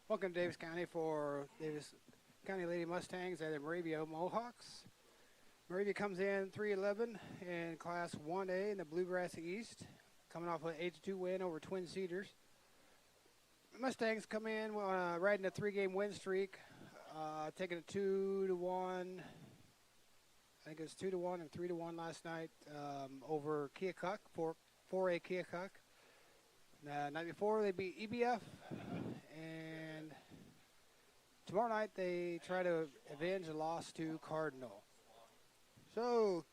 Welcome to Davis County for Davis County Lady Mustangs at the Moravia Mohawks. Moravia comes in 3-11 in Class 1A in the Bluegrass East, coming off an 8-2 win over Twin Cedars. Mustangs come in riding a 3-game win streak, taking a 2-1. I think it was 2-1 and 3-1 last night over Keokuk, 4A Keokuk. The night before they beat EBF, and tomorrow night they try to avenge a loss to Cardinal. So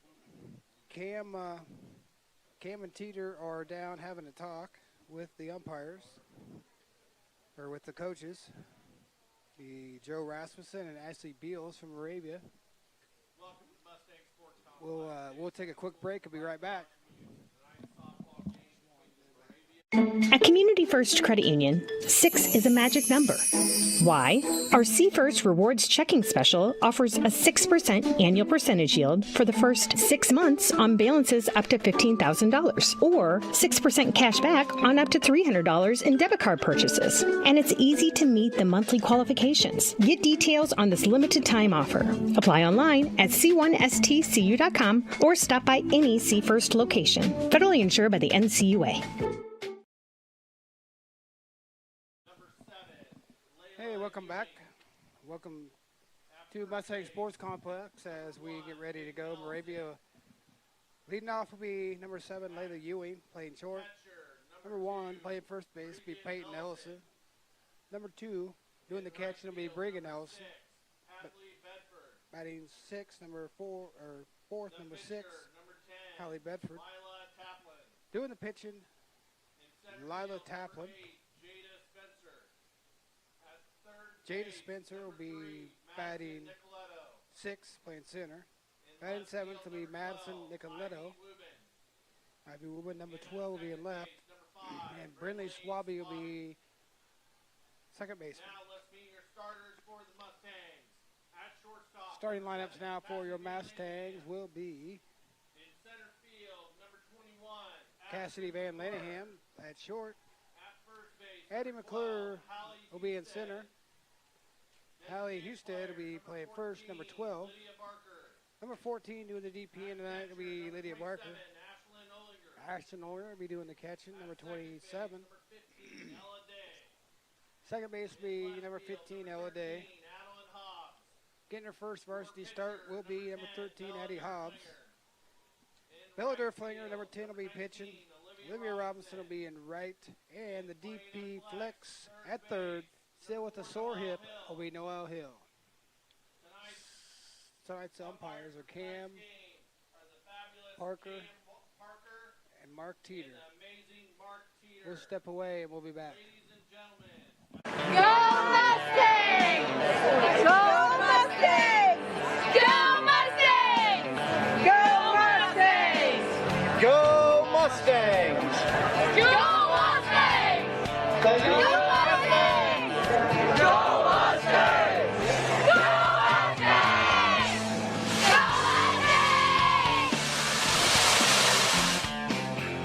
Cam and Teeter are down having a talk with the umpires, or with the coaches, Joe Rasmussen and Ashley Beals from Moravia. Welcome to Mustang Sports Complex. We'll take a quick break and be right back. At Community First Credit Union, 6 is a magic number. Why? Our C First Rewards Checking Special offers a 6% annual percentage yield for the first 6 months on balances up to $15,000, or 6% cash back on up to $300 in debit card purchases. And it's easy to meet the monthly qualifications. Get details on this limited time offer. Apply online at c1stcu.com or stop by any C First location. Federally insured by the NCUA. Hey, welcome back. Welcome to Mustang Sports Complex as we get ready to go. Moravia leading off will be number 7, Layla Ewing, playing short. Number 1, playing first base, will be Peyton Ellison. Number 2, doing the catching will be Brigham Ellison. Batting 6, number 4, or 4th, number 6, Hallie Bedford. Doing the pitching, Lila Taplin. Jada Spencer will be batting 6, playing center. Batting 7th will be Madison Nicoletto. Ivy Woodman, number 12, will be in left. And Brindley Schwabe will be second baseman. Now let's meet your starters for the Mustangs. At shortstop. Starting lineups now for your Mustangs will be in center field, number 21. Cassidy Van Laneham at short. At first base, Eddie McClure will be in center. Hallie Husted will be playing first, number 12. Number 14 doing the DP tonight will be Lydia Barker. Ashton Olinger will be doing the catching, number 27. Second base will be number 15, Ella Day. Getting her first varsity start will be number 13, Addie Hobbs. Bella Durflinger, number 10, will be pitching. Olivia Robinson will be in right. And the DP flex at third, still with a sore hip, will be Noel Hill. Tonight's umpires are Cam, Parker, and Mark Teeter. We'll step away and we'll be back. Go Mustangs! Go Mustangs! Go Mustangs! Go Mustangs! Go Mustangs! Go Mustangs! Thank you. Go Mustangs! Go Mustangs! Go Mustangs! Go Mustangs!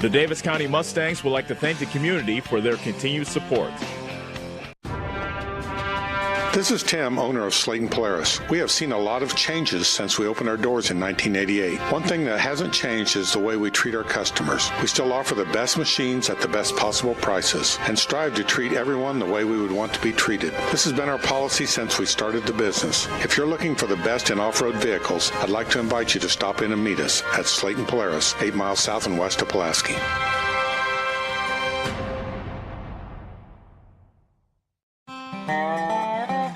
The Davis County Mustangs would like to thank the community for their continued support. This is Tim, owner of Slayton Polaris. We have seen a lot of changes since we opened our doors in 1988. One thing that hasn't changed is the way we treat our customers. We still offer the best machines at the best possible prices and strive to treat everyone the way we would want to be treated. This has been our policy since we started the business. If you're looking for the best in off-road vehicles, I'd like to invite you to stop in and meet us at Slayton Polaris, 8 miles south and west of Pulaski.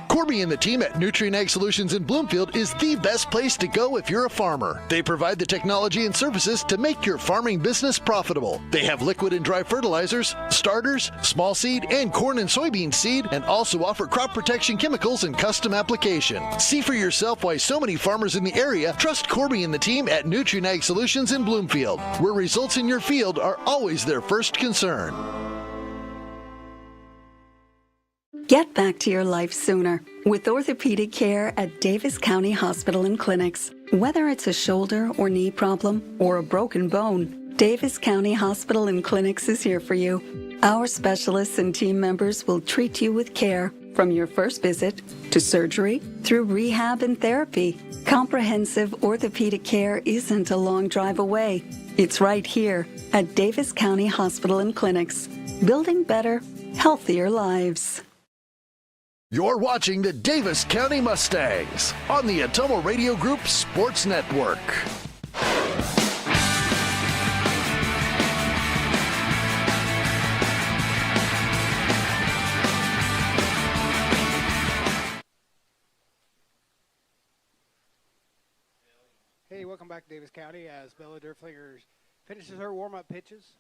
Corby and the team at Nutrien Ag Solutions in Bloomfield is the best place to go if you're a farmer. They provide the technology and services to make your farming business profitable. They have liquid and dry fertilizers, starters, small seed, and corn and soybean seed, and also offer crop protection chemicals and custom application. See for yourself why so many farmers in the area trust Corby and the team at Nutrien Ag Solutions in Bloomfield, where results in your field are always their first concern. Get back to your life sooner with orthopedic care at Davis County Hospital and Clinics. Whether it's a shoulder or knee problem or a broken bone, Davis County Hospital and Clinics is here for you. Our specialists and team members will treat you with care, From your first visit to surgery through rehab and therapy, comprehensive orthopedic care isn't a long drive away. It's right here at Davis County Hospital and Clinics, building better, healthier lives. You're watching the Davis County Mustangs on the Atomo Radio Group Sports Network. Hey, welcome back to Davis County as Bella Durflinger finishes her warm-up pitches.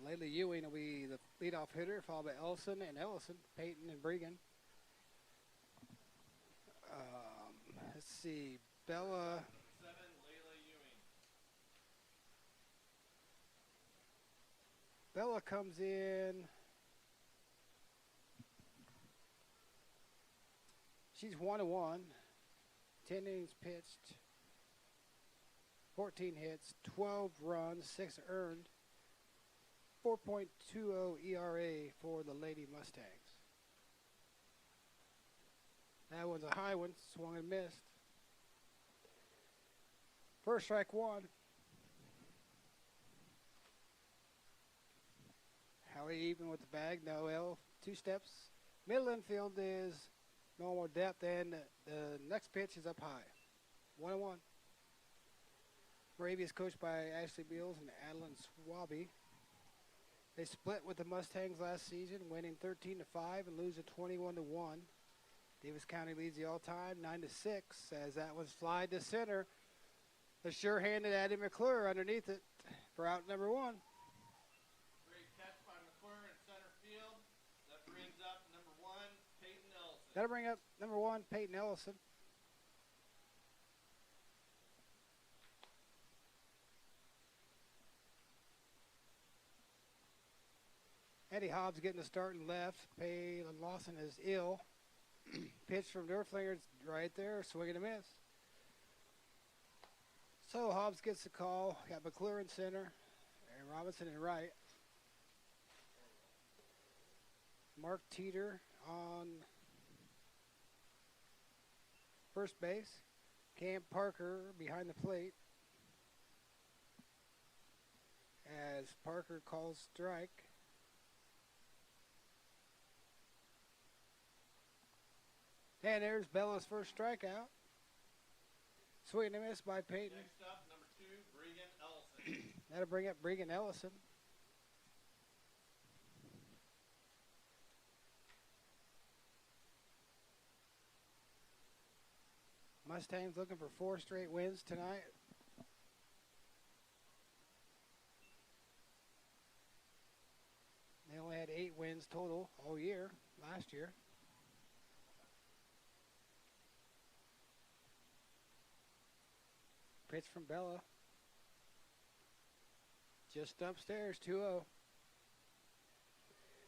Layla Ewing will be the leadoff hitter, followed by Ellison and Ellison, Peyton and Bregan. Let's see, Bella. 7, Layla Ewing. Bella comes in. She's 1-1, 10 innings pitched, 14 hits, 12 runs, 6 earned, 4.20 ERA for the Lady Mustangs. That was a high one, swung and missed. First strike one. Howie even with the bag, no L, 2 steps. Middle infield is normal depth, and the next pitch is up high. 1-1. Moravia is coached by Ashley Beals and Adeline Swaby. They split with the Mustangs last season, winning 13-5 and losing 21-1. Davis County leads the all-time 9-6 as that was fly to center. The sure-handed Addie McClure underneath it for out number 1. Great catch by McClure in center field. That brings up number 1, Peyton Ellison. That'll bring up number 1, Peyton Ellison. Eddie Hobbs getting the start in left. Palin Lawson is ill. Pitch from Durflinger right there, swing and a miss. So Hobbs gets the call. Got McClure in center and Robinson in right. Mark Teeter on first base. Cam Parker behind the plate as Parker calls strike. And there's Bella's first strikeout. Swing and a miss by Peyton. Next up, number 2, Bregan Ellison. That'll bring up Bregan Ellison. Mustangs looking for 4 straight wins tonight. They only had 8 wins total all year, last year. Pitch from Bella. Just upstairs, 2-0.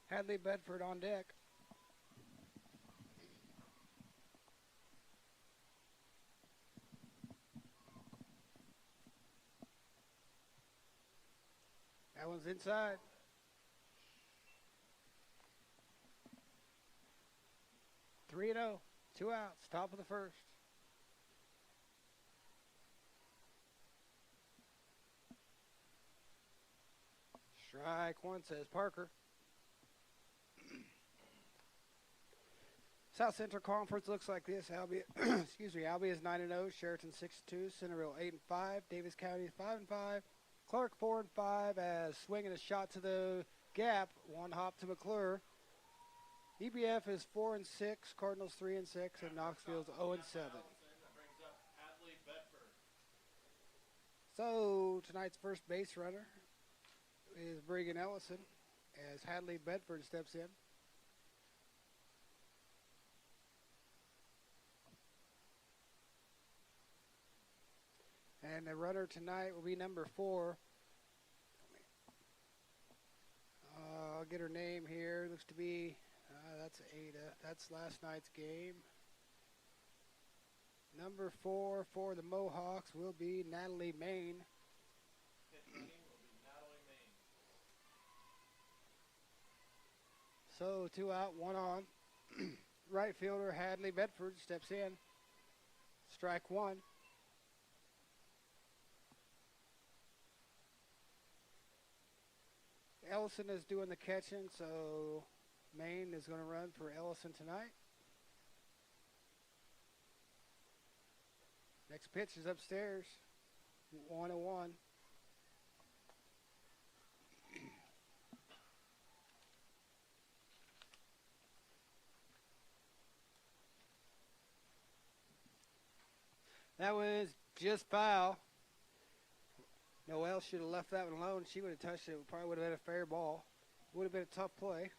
Hadley Bedford on deck. That one's inside. Three and 0, 2 outs, top of the first. Strike one, says Parker. South Central Conference looks like this. Albia, Albia is 9-0, Sheraton 6-2, Centerville 8-5, Davis County 5-5, Clark 4-5 as swinging a shot to the gap, 1 hop to McClure. EBF is 4-6, Cardinals 3-6, and Knoxville's 0-7. So tonight's first base runner is Bregan Ellison as Hadley Bedford steps in. And the runner tonight will be number 4. I'll get her name here. Looks to be, that's Ada. That's last night's game. Number 4 for the Mohawks will be Natalie Main. So 2 out, 1 on. Right fielder Hadley Bedford steps in. Strike one. Ellison is doing the catching, so Maine is going to run for Ellison tonight. Next pitch is upstairs. 1-1. That was just foul. Noel should have left that one alone. She would have touched it. It probably would have been a fair ball. Would have been a tough play.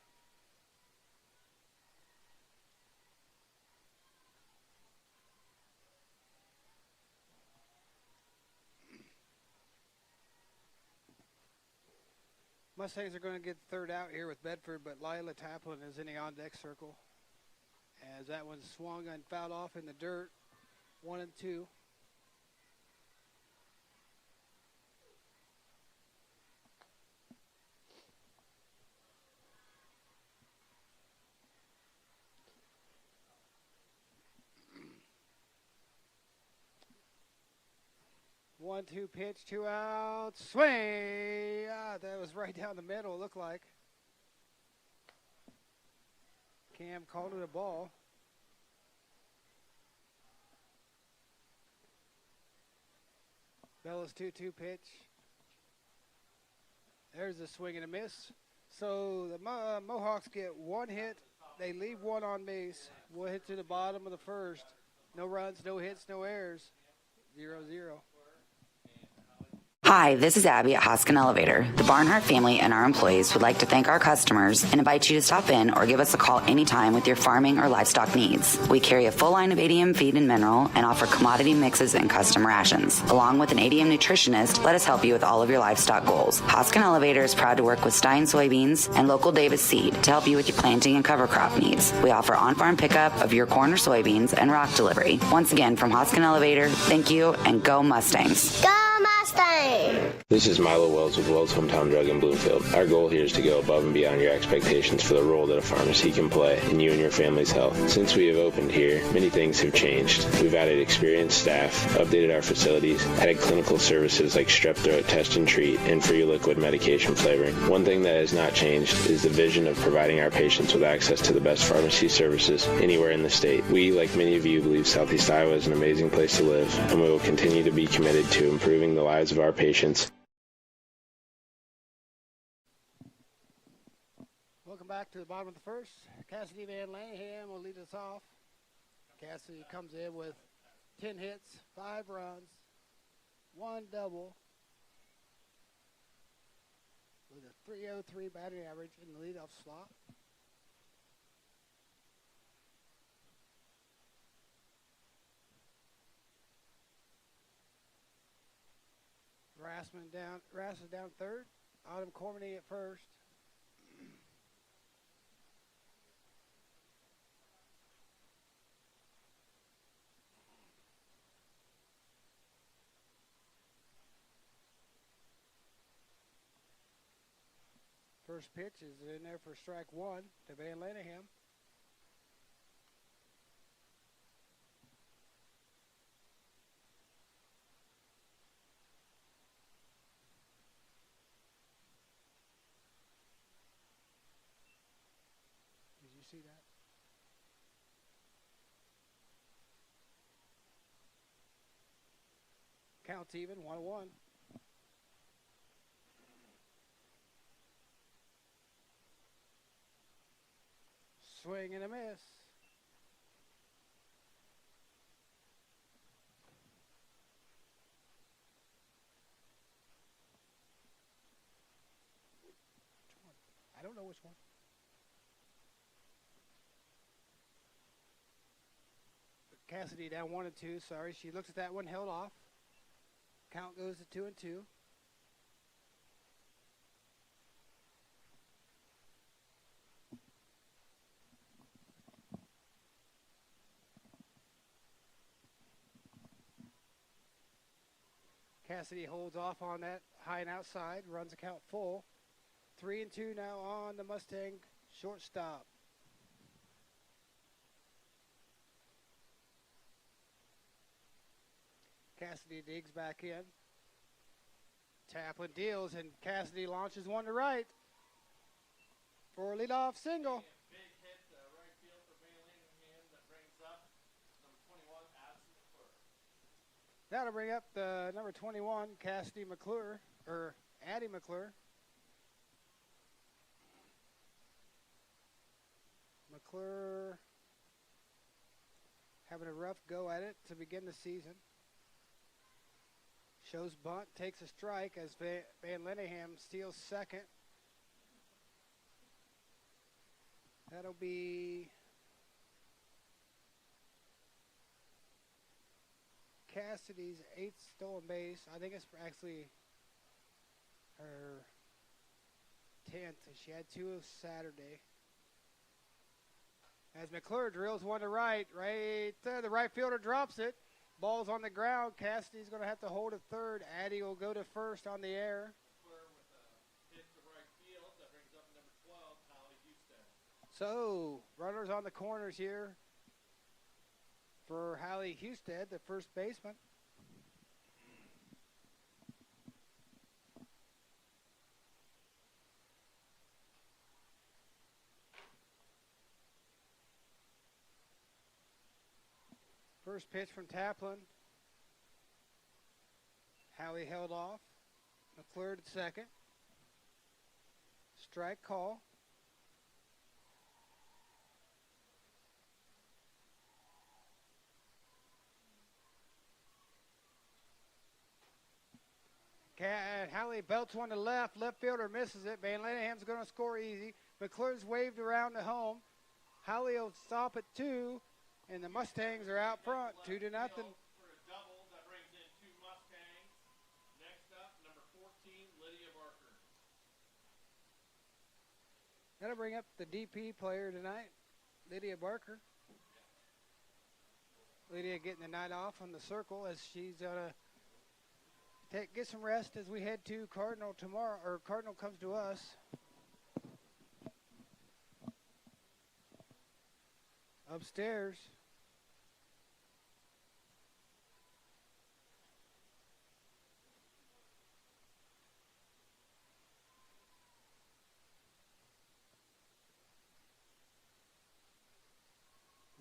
Mustangs are going to get third out here with Bedford, but Lila Taplin is in the on-deck circle. As that one swung and fouled off in the dirt. 1-2. One-two pitch, 2 outs, swing. That was right down the middle, it looked like. Cam called it a ball. Bella's 2-2 pitch. There's a swing and a miss. So the Mohawks get one hit. They leave one on base. One hit to the bottom of the first. No runs, no hits, no errors. 0-0. Hi, this is Abby at Hoskin Elevator. The Barnhart family and our employees would like to thank our customers and invite you to stop in or give us a call anytime with your farming or livestock needs. We carry a full line of ADM feed and mineral and offer commodity mixes and custom rations. Along with an ADM nutritionist, let us help you with all of your livestock goals. Hoskin Elevator is proud to work with Stein Soybeans and local Davis Seed to help you with your planting and cover crop needs. We offer on-farm pickup of your corn or soybeans and rock delivery. Once again, from Hoskin Elevator, thank you and go Mustangs. Go Mustang! This is Milo Wells with Wells Hometown Drug in Bloomfield. Our goal here is to go above and beyond your expectations for the role that a pharmacy can play in you and your family's health. Since we have opened here, many things have changed. We've added experienced staff, updated our facilities, added clinical services like strep throat test and treat, and free liquid medication flavoring. One thing that has not changed is the vision of providing our patients with access to the best pharmacy services anywhere in the state. We, like many of you, believe Southeast Iowa is an amazing place to live, and we will continue to be committed to improving the lives of our patients. Welcome back to the bottom of the first. Cassidy Van Langham will lead us off. Cassidy comes in with 10 hits, 5 runs, 1 double, with a .303 batting average in the leadoff slot. Rass is down third. Autumn Cormany at first. First pitch is in there for strike one to Van Laneham. Did you see that? Counts even, 1-1. Swing and a miss. I don't know which one. Cassidy down 1-2. Sorry, she looks at that one, held off. Count goes to 2-2. Cassidy holds off on that high and outside, runs the count full. 3-2 now on the Mustang shortstop. Cassidy digs back in. Taplin deals, and Cassidy launches one to right for a leadoff single. Big hit to right field for Baileyham that brings up number 21, Addison McClure. That'll bring up the number 21, Cassidy McClure, or Addie McClure. McClure having a rough go at it to begin the season. Shows bunt, takes a strike as Van Linneham steals second. That'll be Cassidy's 8th stolen base. I think it's actually her 10th. She had 2 of Saturday. As McClure drills one to right there. The right fielder drops it. Ball's on the ground. Cassidy's going to have to hold it third. Addie will go to first on the air. McClure with a hit to right field that brings up number 12, Holly Houston. So, runners on the corners here for Hallie Husted, the first baseman. First pitch from Taplin. Hallie held off. McClure at second. Strike call. Hallie belts one to left. Left fielder misses it. Van Lineham's going to score easy. McClure's waved around to home. Hallie will stop at 2, and the Mustangs are out front, 2-0. For a double that brings in 2 Mustangs. Next up, number 14, Lydia Barker. That'll bring up the DP player tonight, Lydia Barker. Lydia getting the night off on the circle as she's get some rest as we head to Cardinal tomorrow, or Cardinal comes to us. Upstairs.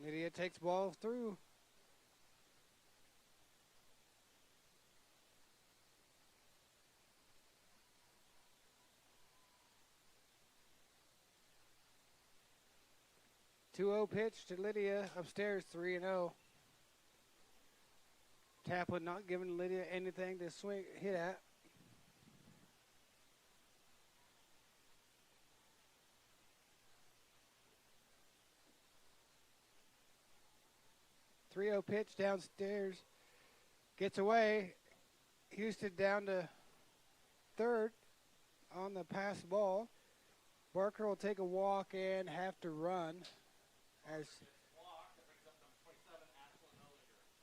Lydia takes ball through. Two-0 pitch to Lydia upstairs, 3-0. Taplin not giving Lydia anything to hit at. Three-0 pitch downstairs, gets away. Houston down to third on the pass ball. Barker will take a walk and have to run. As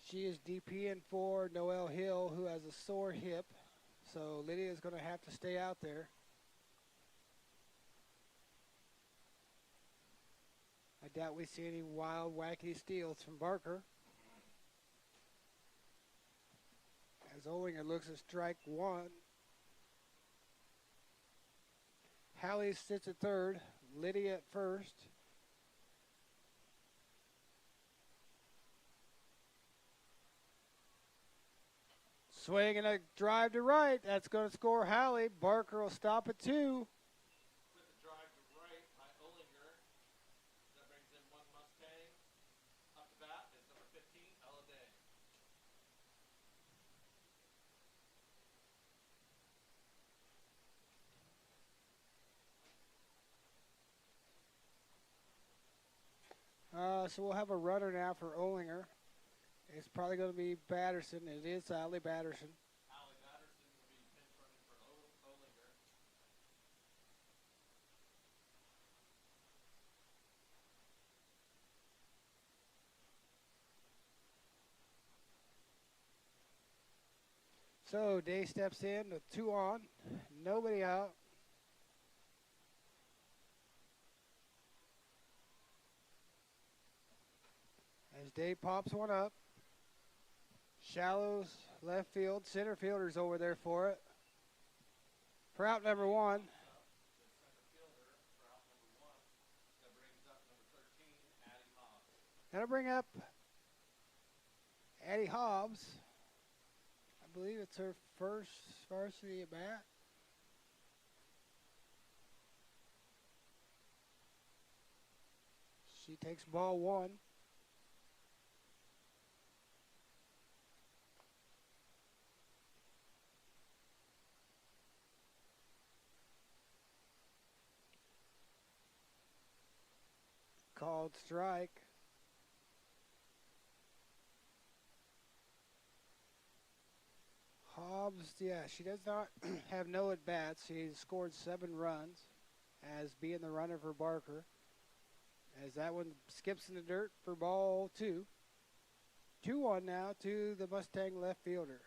she is DPing for Noelle Hill, who has a sore hip. So Lydia is going to have to stay out there. I doubt we see any wild, wacky steals from Barker. As Olinger looks at strike 1. Hallie sits at third. Lydia at first. Swing and a drive to right. That's going to score Hallie. Barker will stop at 2. With a drive to right by Olinger. That brings in 1 Mustang. Up to bat is number 15, Ella Day. So we'll have a runner now for Olinger. It's probably going to be Batterson. It is Allie Batterson. Allie Batterson will be pinch running for Olinger. So Day steps in with 2 on, nobody out. As Day pops one up. Shallows, left field, center fielder's over there for it. For out number 1. That'll bring up Addie Hobbs. I believe it's her first varsity at bat. She takes ball 1. Called strike. Hobbs, yeah, she does not have no at-bats. She scored 7 runs as being the runner for Barker. As that one skips in the dirt for ball 2. 2-1 now to the Mustang left fielder.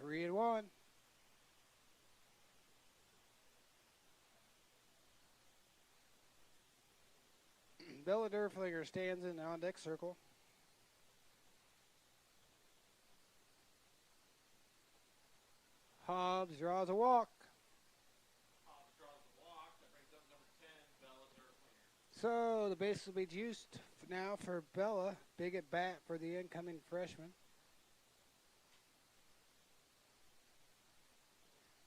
Three and 1. Bella Derflinger stands in the on-deck circle. Hobbs draws a walk. That brings up number 10, Bella Derflinger. So the base will be juiced now for Bella. Big at bat for the incoming freshman.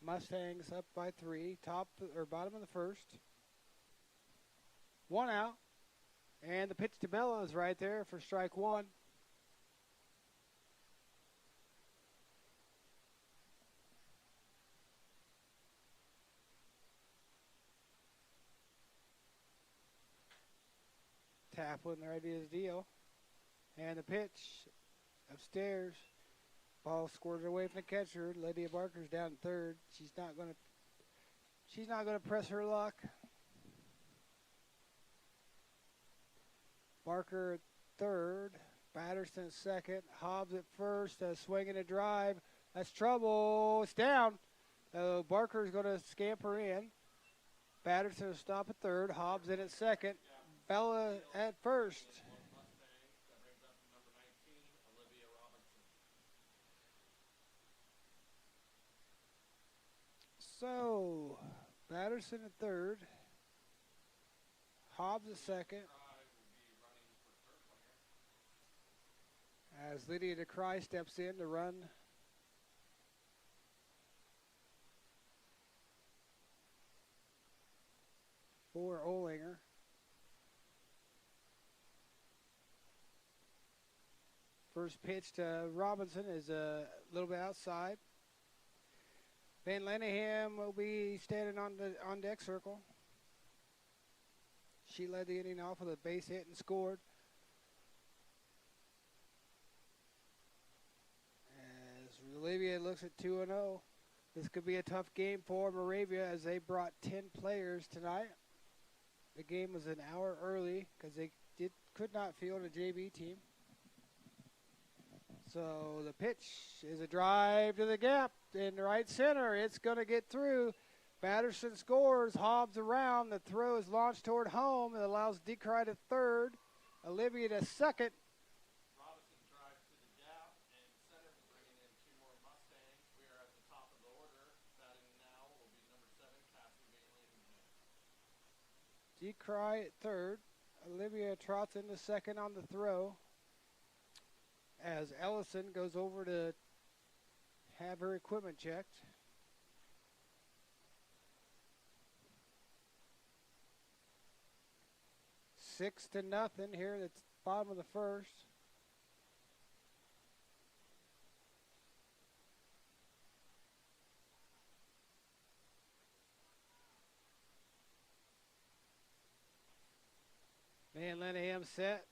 Mustangs up by 3, top or bottom of the first. 1 out. And the pitch to Bella is right there for strike 1. Taplin right is deal. And the pitch upstairs. Ball squirted away from the catcher. Lydia Barker's down third. She's not gonna press her luck. Barker at third. Batterson at second. Hobbs at first. Swing and a drive. That's trouble. It's down. Barker's gonna scamper in. Batterson will stop at third. Hobbs in at second. Bella at first. So, Batterson at third. Hobbs at second. As Lydia DeCry steps in to run for Olinger. First pitch to Robinson is a little bit outside. Van Lenningham will be standing on the on-deck circle. She led the inning off with a base hit and scored. As Moravia looks at 2-0. This could be a tough game for Moravia as they brought 10 players tonight. The game was an hour early because they could not field a JV team. So the pitch is a drive to the gap in right center. It's going to get through. Batterson scores. Hobbs around. The throw is launched toward home. It allows DeCry to third. Olivia to second. Robinson drives to the gap, and center will bring in 2 more Mustangs. We are at the top of the order. Batting now will be number 7, Cassie Bailey. DeCry at third. Olivia trots into second on the throw. As Ellison goes over to have her equipment checked. Six to nothing here at the bottom of the first. Van Lenningham set.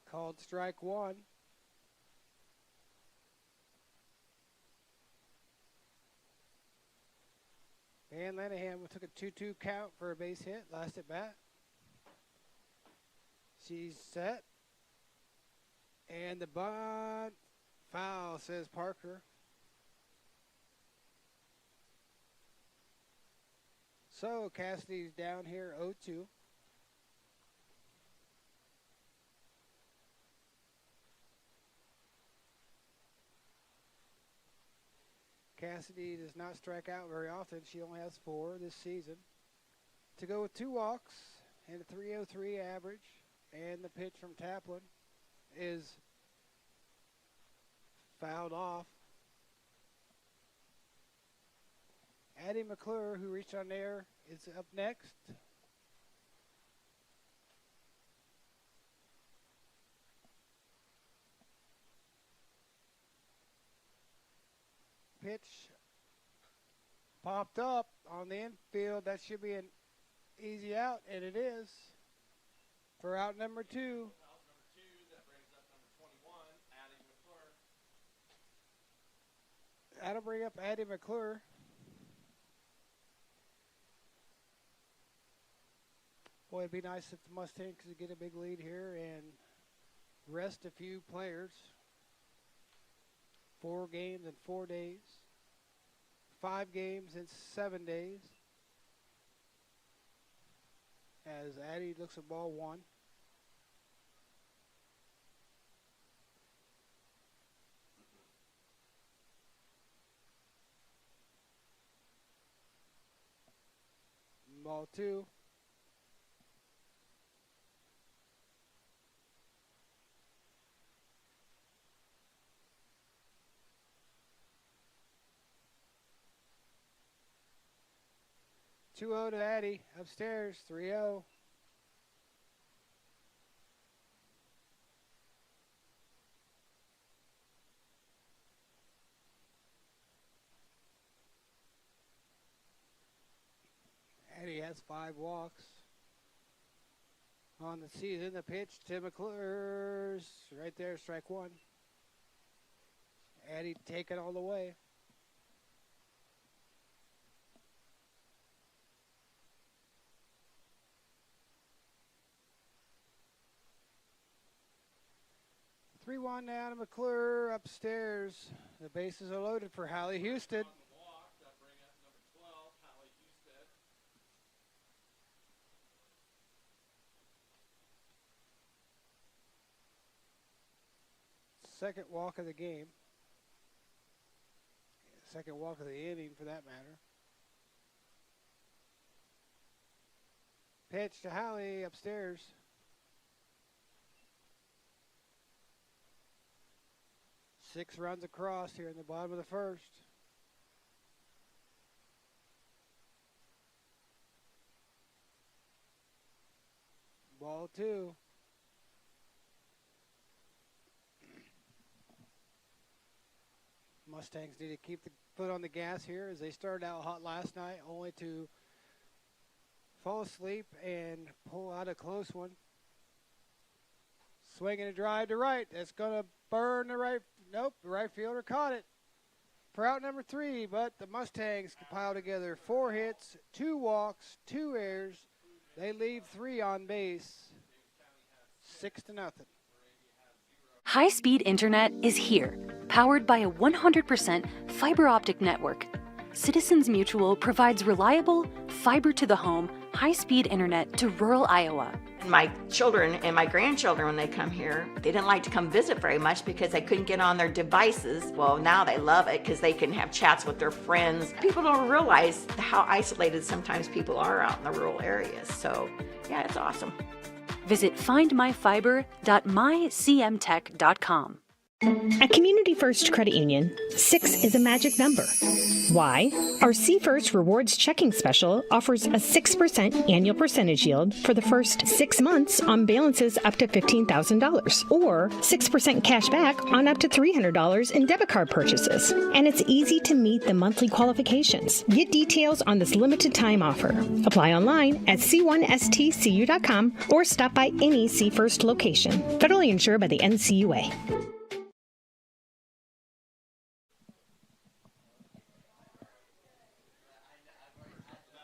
Called strike 1. Van Lenningham took a 2-2 count for a base hit last at bat. She's set. And the bunt Foul, says Parker. So Cassidy's down here 0-2. Cassidy does not strike out very often. She only has 4 this season. To go with 2 walks and a .303 average, and the pitch from Taplin is fouled off. Addie McClure, who reached on there, is up next. Pitch popped up on the infield. That should be an easy out, and it is for out number 2. Out number 2, that brings up number 21, Addie McClure. That'll bring up Addie McClure. Boy, it'd be nice if the Mustangs could get a big lead here and rest a few players. 4 games in 4 days. 5 games in 7 days. As Addie looks at ball 1. Ball 2. To Addie upstairs, 3-0. Addie has 5 walks on the season. The pitch to McClure's right there, strike 1. Addie taking all the way. One down to McClure upstairs. The bases are loaded for Hallie Houston. On the walk, that bring up number 12, Hallie Houston. Second walk of the game. Second walk of the inning, for that matter. Pitch to Hallie upstairs. Six runs across here in the bottom of the first. Ball 2. Mustangs need to keep the foot on the gas here as they started out hot last night, only to fall asleep and pull out a close one. Swinging a drive to right. That's going to burn the right. Nope, the right fielder caught it for out number 3, but the Mustangs compile together 4 hits, 2 walks, 2 errors. They leave 3 on base, 6-0. High-speed internet is here, powered by a 100% fiber optic network. Citizens Mutual provides reliable, fiber-to-the-home, high-speed internet to rural Iowa. My children and my grandchildren, when they come here, they didn't like to come visit very much because they couldn't get on their devices. Well, now they love it because they can have chats with their friends. People don't realize how isolated sometimes people are out in the rural areas. So, yeah, it's awesome. Visit findmyfiber.mycmtech.com. At Community First Credit Union, 6 is a magic number. Why? Our C First Rewards Checking Special offers a 6% annual percentage yield for the first 6 months on balances up to $15,000, or 6% cash back on up to $300 in debit card purchases. And it's easy to meet the monthly qualifications. Get details on this limited time offer. Apply online at c1stcu.com or stop by any C First location. Federally insured by the NCUA.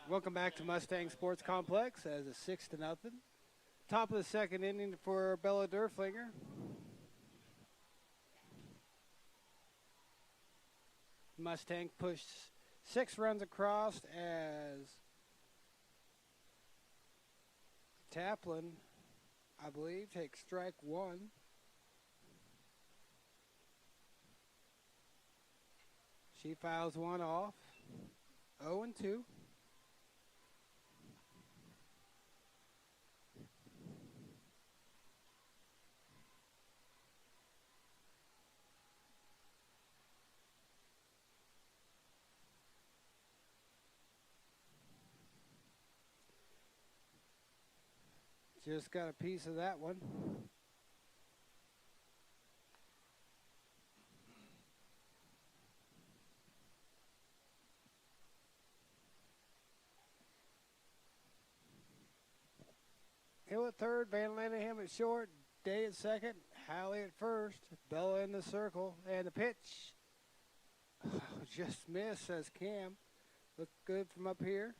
Welcome back to Mustang Sports Complex as a 6-0. Top of the second inning for Bella Durflinger. Mustang pushed 6 runs across as Taplin, I believe, takes strike 1. She fouls one off. 0-2. Just got a piece of that one. Hill at third, Van Lanningham at short, Day at second, Hallie at first, Bella in the circle, and the pitch just missed, says Cam. Looked good from up here.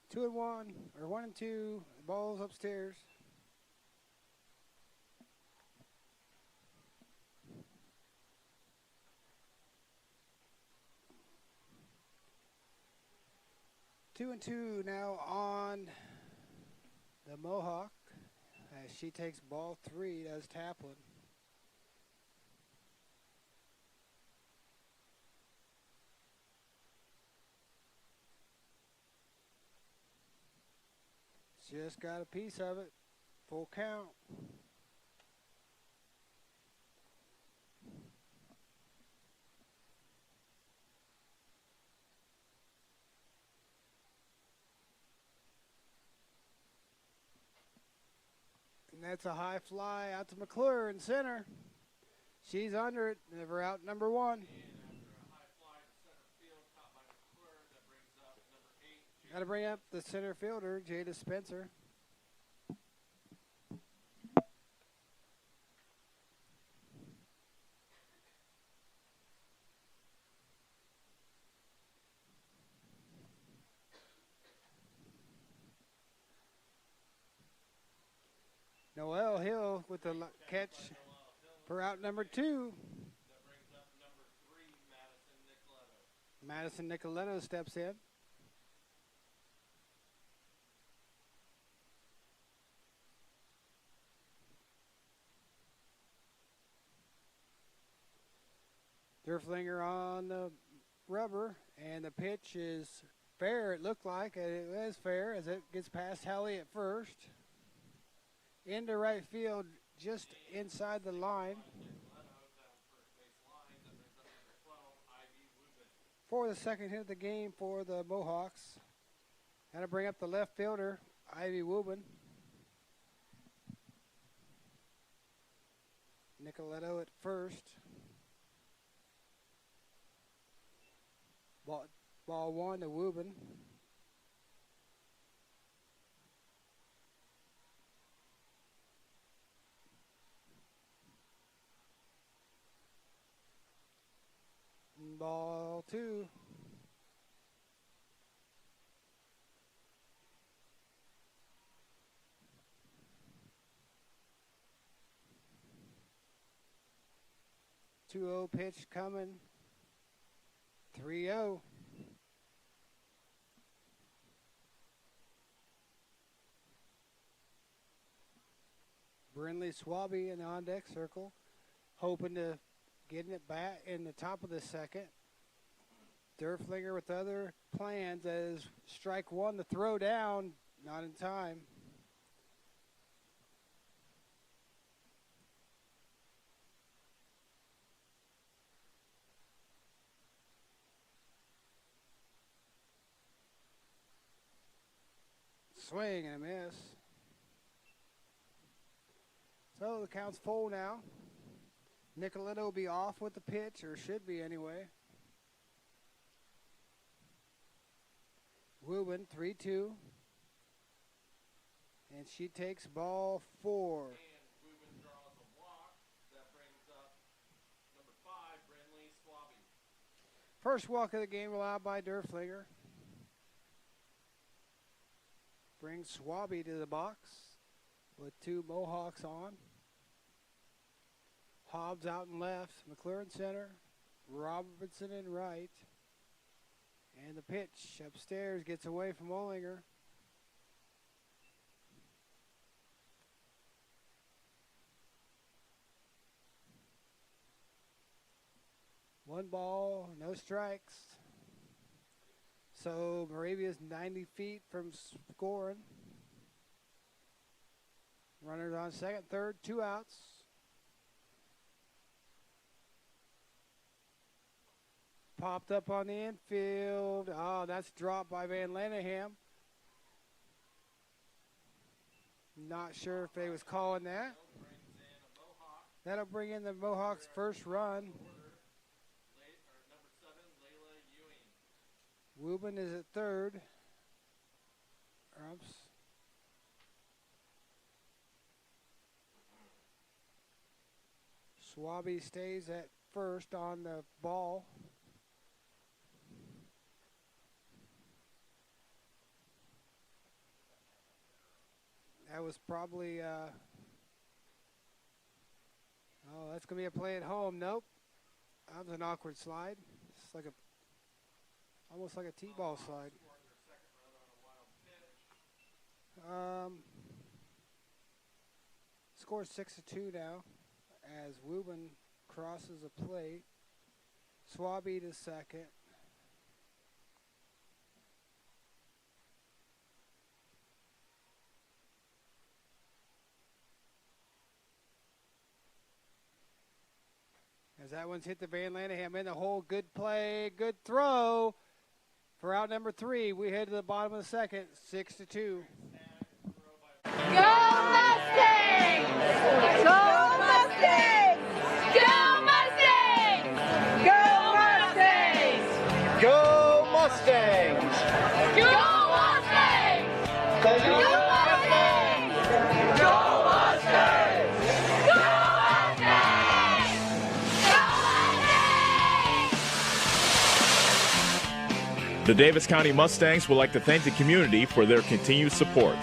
Two and one, or 1-2, ball's upstairs. Two and two now on the Mohawk as she takes ball 3, does Taplin. Just got a piece of it. Full count. And that's a high fly out to McClure in center. She's under it. Never out number 1. Got to bring up the center fielder, Jada Spencer. Noel Hill with the catch for out number 2. Madison Nicoletto steps in. Derflinger on the rubber, and the pitch is fair, it looked like. It was fair as it gets past Hallie at first. Into right field, just inside the line. For the second hit of the game for the Mohawks. Got to bring up the left fielder, Ivy Wubin. Nicoletto at first. Ball 1 to Wubin. Ball 2. Two-0 pitch coming. 3-0. Brinley Swaby in the on-deck circle, hoping to getting it back in the top of the second. Derflinger with other plans as strike 1, the throw down, not in time. Swing and a miss. So the count's full now. Nicoletto will be off with the pitch, or should be anyway. Wubin, 3-2. And she takes ball 4. And Wubin draws a walk. That brings up number 5, Brinley Swaby. First walk of the game allowed by Derflinger. brings Swaby to the box with 2 Mohawks on. Hobbs out in left, McLaren center, Robertson in right. And the pitch upstairs gets away from Olinger. One ball, no strikes. So Moravia's 90 feet from scoring. Runners on second, third, 2 outs. Popped up on the infield. Oh, that's dropped by Van Laneham. Not sure if they was calling that. That'll bring in the Mohawks' first run. Wubin is at third. Oops. Swaby stays at first on the ball. That was probably, oh, that's going to be a play at home. Nope. That was an awkward slide. It's like almost like a T-ball slide. Score 6-2 now as Wubin crosses a plate. Swaby to second. As that one's hit the Van Laneham in the hole. Good play, good throw for out number 3. We head to the bottom of the second, 6-2. Go Mustangs! Go Mustangs! Go Mustangs! Go Mustangs! Go Mustangs! Go Mustangs! Go Mustangs! Go Mustangs! Go Mustangs! The Davis County Mustangs would like to thank the community for their continued support.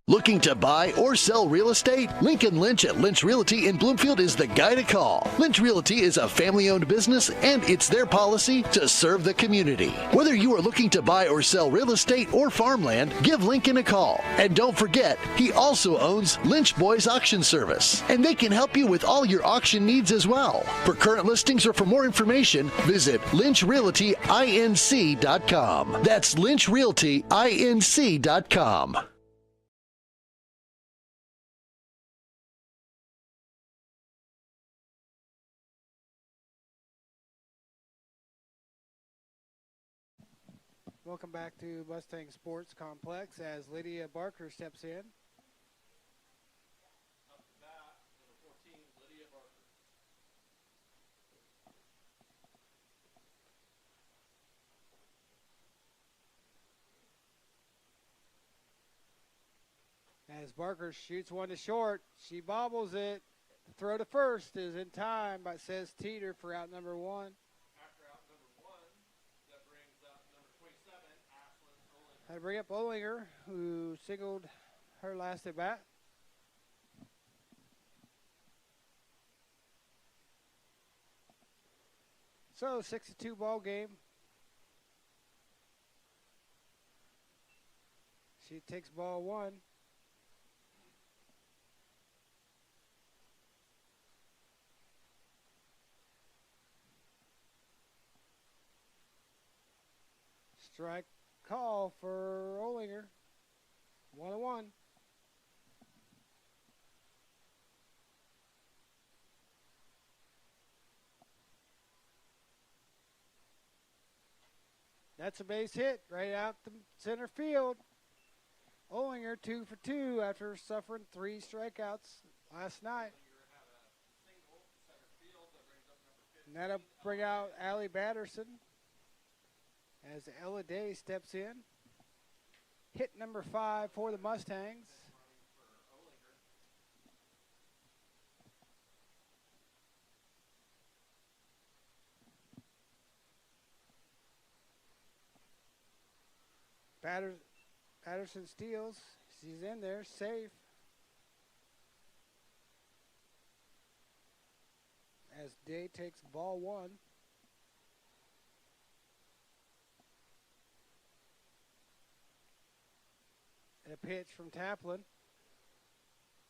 Looking to buy or sell real estate? Lincoln Lynch at Lynch Realty in Bloomfield is the guy to call. Lynch Realty is a family-owned business, and it's their policy to serve the community. Whether you are looking to buy or sell real estate or farmland, give Lincoln a call. And don't forget, he also owns Lynch Boys Auction Service, and they can help you with all your auction needs as well. For current listings or for more information, visit lynchrealtyinc.com. That's lynchrealtyinc.com. Welcome back to Mustang Sports Complex as Lydia Barker steps in. Up to bat, number 14, Lydia Barker. As Barker shoots one to short, she bobbles it. Throw to first is in time, but says Teeter for out number 1. I bring up Olinger, who singled her last at bat. So 6-2 ball game. She takes ball 1. Strike call for Olinger. 1-1. That's a base hit right out the center field. Olinger 2 for 2 after suffering 3 strikeouts last night. And that'll bring out Allie Batterson as Ella Day steps in. Hit number 5 for the Mustangs. Patterson steals. She's in there, safe. As Day takes ball one. And a pitch from Taplin.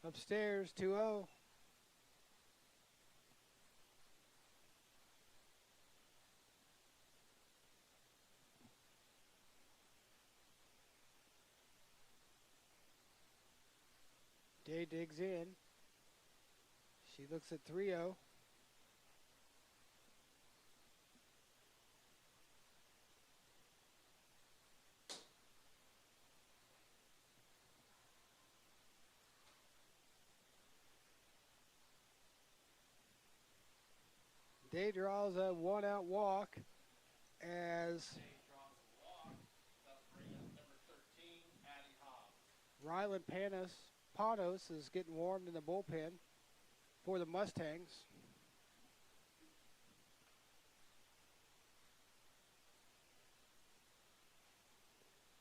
Upstairs, 2-0. Day digs in. She looks at 3-0. Day draws a one-out walk as Rylan Panos is getting warmed in the bullpen for the Mustangs.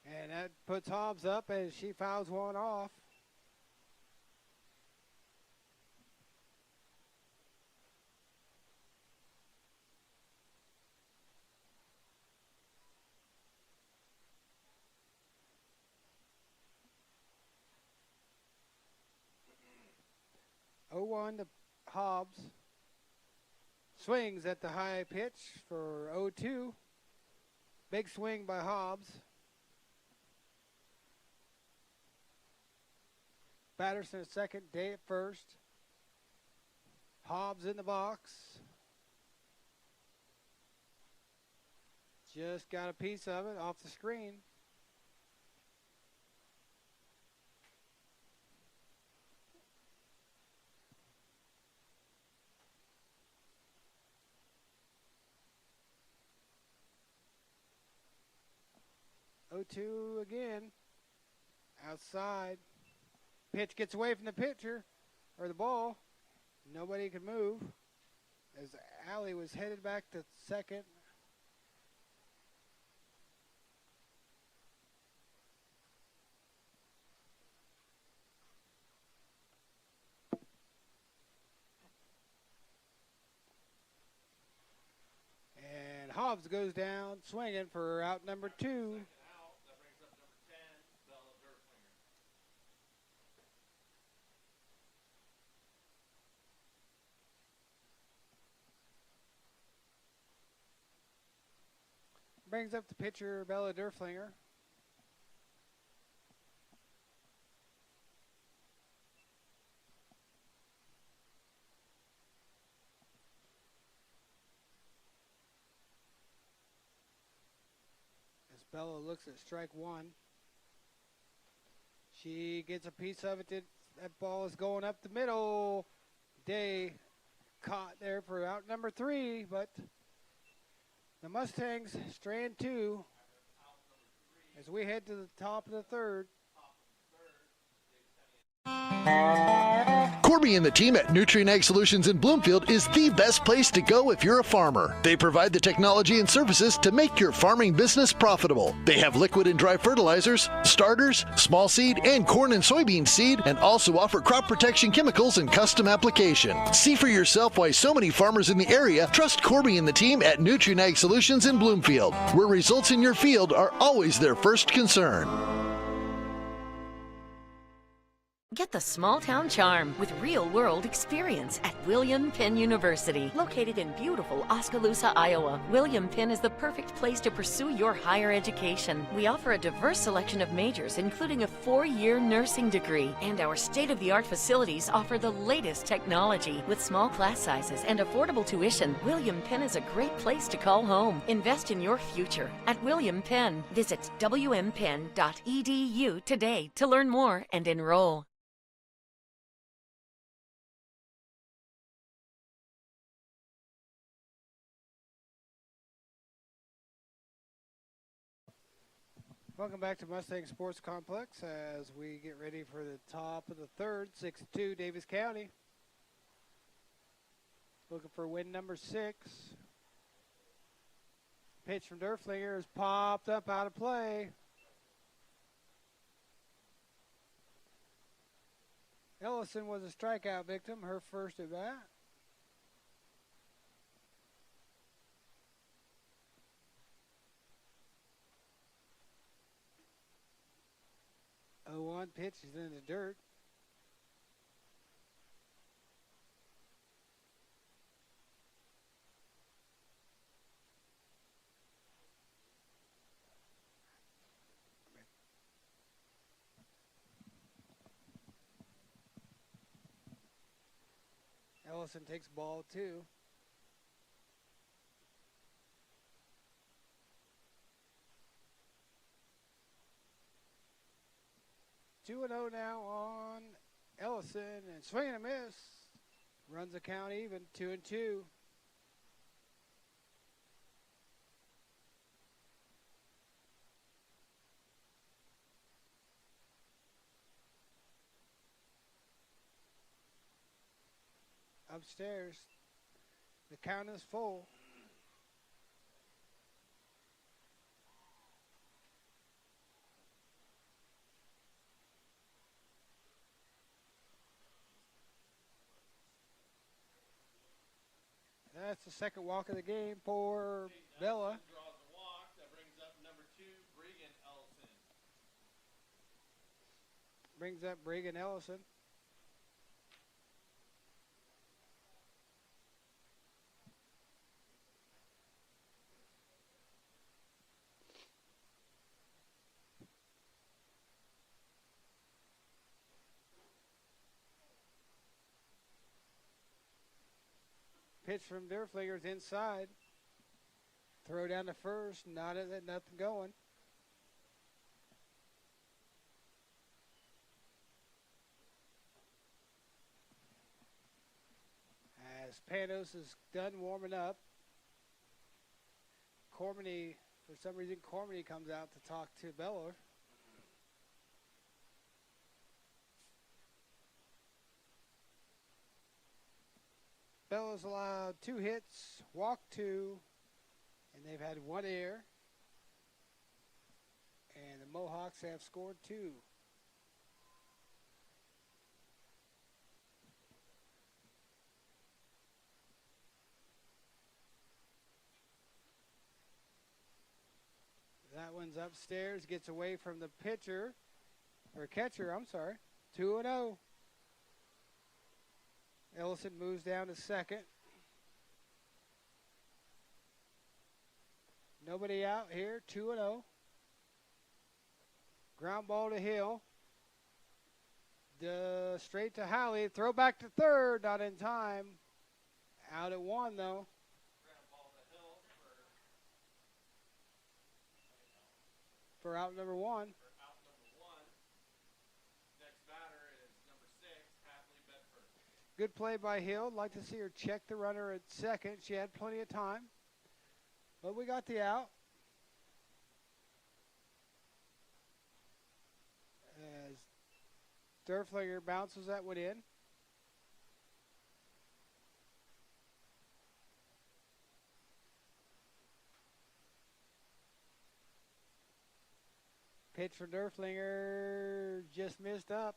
And that puts Hobbs up as she fouls one off. Oh-1 to Hobbs. Swings at the high pitch for 0-2. Big swing by Hobbs. Patterson at second, Day at first. Hobbs in the box. Just got a piece of it off the screen. Oh-2 again. Outside. Pitch gets away from the pitcher, or the ball. Nobody can move as Allie was headed back to second. And Hobbs goes down swinging for out number 2. Brings up the pitcher, Bella Derflinger. As Bella looks at strike one. She gets a piece of it. That ball is going up the middle. Day caught there for out number 3, but the Mustangs strand 2 as we head to the top of the third. Corby and the team at Nutrien Ag Solutions in Bloomfield is the best place to go if you're a farmer. They provide the technology and services to make your farming business profitable. They have liquid and dry fertilizers, starters, small seed, and corn and soybean seed, and also offer crop protection chemicals and custom application. See for yourself why so many farmers in the area trust Corby and the team at Nutrien Ag Solutions in Bloomfield, where results in your field are always their first concern. Get the small town charm with real-world experience at William Penn University. Located in beautiful Oskaloosa, Iowa, William Penn is the perfect place to pursue your higher education. We offer a diverse selection of majors, including a 4-year nursing degree. And our state-of-the-art facilities offer the latest technology. With small class sizes and affordable tuition, William Penn is a great place to call home. Invest in your future at William Penn. Visit wmpenn.edu today to learn more and enroll. Welcome back to Mustang Sports Complex as we get ready for the top of the third, 6-2 Davis County. Looking for win number 6. Pitch from Derflinger is popped up out of play. Ellison was a strikeout victim, her first at bat. Oh, 1 pitch is in the dirt. Ellison takes ball 2. Two and 0 now on Ellison, and swing and a miss. Runs the count even, 2-2. Upstairs, the count is full. That's the second walk of the game for Bella. Draws a walk. That brings up number 2, Bregan Ellison. Brings up Bregan Ellison. Pitch from Derflinger's inside. Throw down to first, nothing going. As Panos is done warming up, Cormany, for some reason, Cormany comes out to talk to Bella. Bella's allowed 2 hits, walked 2, and they've had 1 error. And the Mohawks have scored 2. That one's upstairs, gets away from the pitcher, or catcher, I'm sorry. 2-0. Ellison moves down to second. Nobody out here, 2-0. Ground ball to Hill. Straight to Halley. Throw back to third, not in time. Out at 1, though. Ground ball to Hill For out number 1. Next batter is number 6, Hadley Bedford. Good play by Hill. Like to see her check the runner at second. She had plenty of time. But we got the out. As Derflinger bounces that one in. Pitch for Derflinger, just missed up.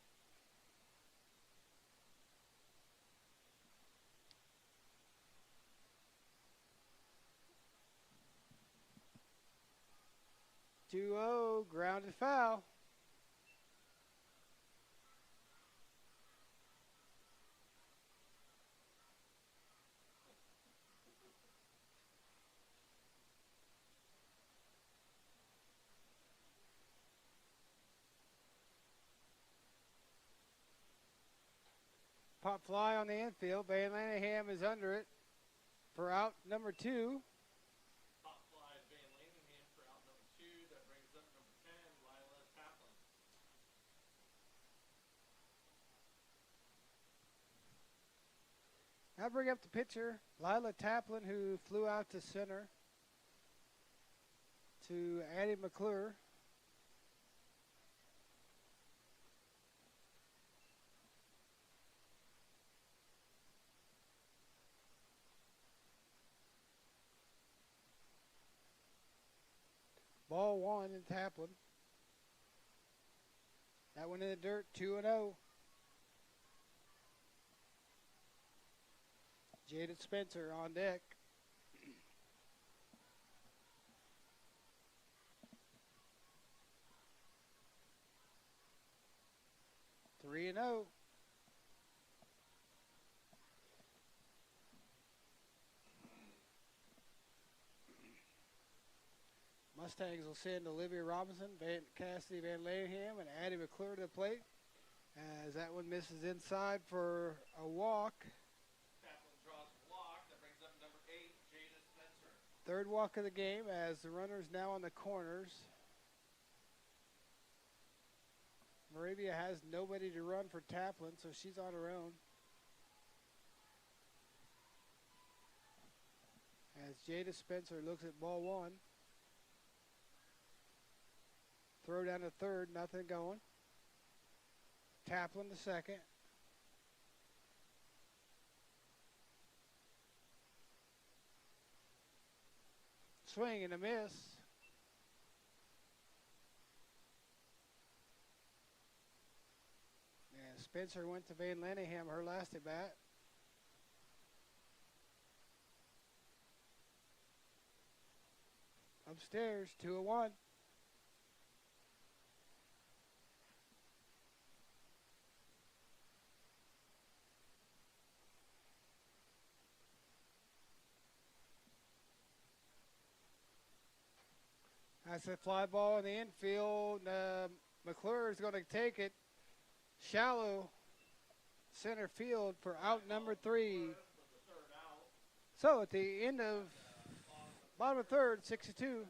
Two-0, grounded foul. Pop fly on the infield. Van Lanningham is under it for out number 2. Pop fly Van Lanningham for out number 2. That brings up number 10, Lila Taplin. Now bring up the pitcher, Lila Taplin, who flew out to center to Addie McClure. Ball 1 in Taplin. That one in the dirt, 2-0. Jaden Spencer on deck. Three and 0. Mustangs will send Olivia Robinson, Cassidy Van Laneham, and Addie McClure to the plate. As that one misses inside for a walk. Kaplan draws a walk. That brings up number 8, Jada Spencer. Third walk of the game as the runner's now on the corners. Moravia has nobody to run for Taplin, so she's on her own. As Jada Spencer looks at ball one. Throw down to third, nothing going. Taplin to second. Swing and a miss. And Spencer went to Van Laneham, her last at bat. Upstairs, 2-1. That's a fly ball in the infield. McClure is going to take it shallow center field for out number 3. So at the end of bottom of third, 6-2.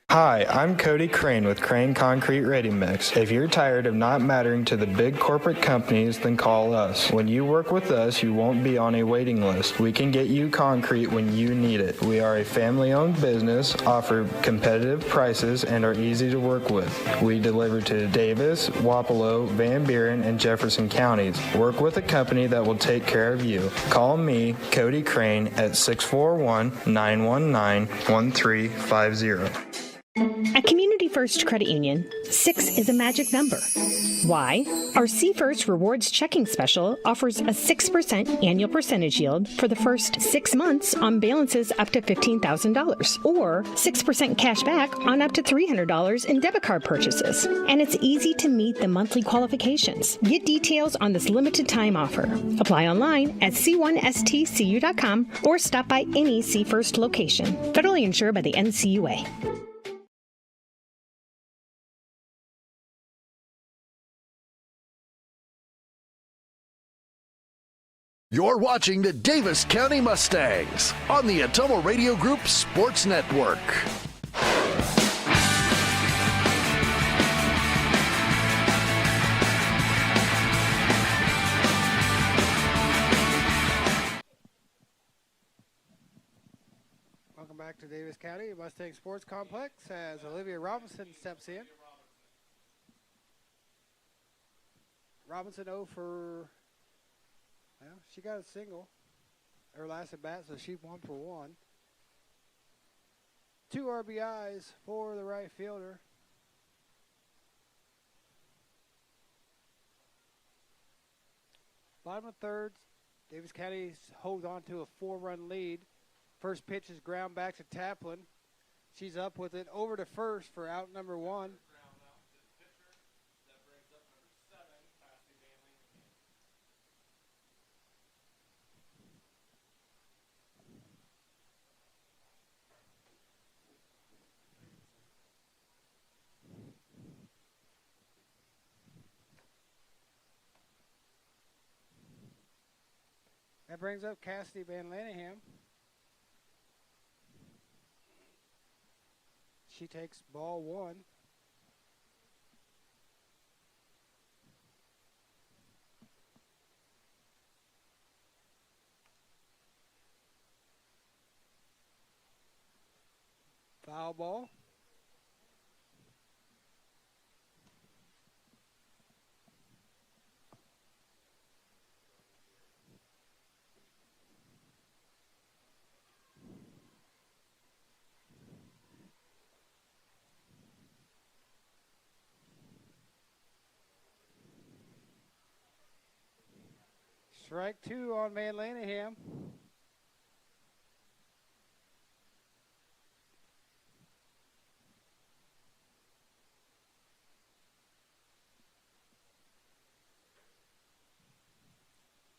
Hi, I'm Cody Crane with Crane Concrete Ready Mix. If you're tired of not mattering to the big corporate companies, then call us. When you work with us, you won't be on a waiting list. We can get you concrete when you need it. We are a family-owned business, offer competitive prices, and are easy to work with. We deliver to Davis, Wapello, Van Buren, and Jefferson counties. Work with a company that will take care of you. Call me, Cody Crane, at 641-919-1350. At Community First Credit Union, 6 is a magic number. Why? Our C First Rewards Checking Special offers a 6% annual percentage yield for the first 6 months on balances up to $15,000, or 6% cash back on up to $300 in debit card purchases. And it's easy to meet the monthly qualifications. Get details on this limited time offer. Apply online at c1stcu.com or stop by any C First location. Federally insured by the NCUA. You're watching the Davis County Mustangs on the Atomo Radio Group Sports Network. Welcome back to Davis County Mustang Sports Complex as Olivia Robinson steps in. Robinson 0 for... Well, she got a single. Her last at bat, so she 1 for 1. 2 RBIs for the right fielder. Bottom of third, Davis County holds on to a 4-run lead. First pitch is ground back to Taplin. She's up with it over to first for out number 1. That brings up Cassidy Van Laneham. She takes ball 1. Foul ball. Strike 2 on Van Laneham.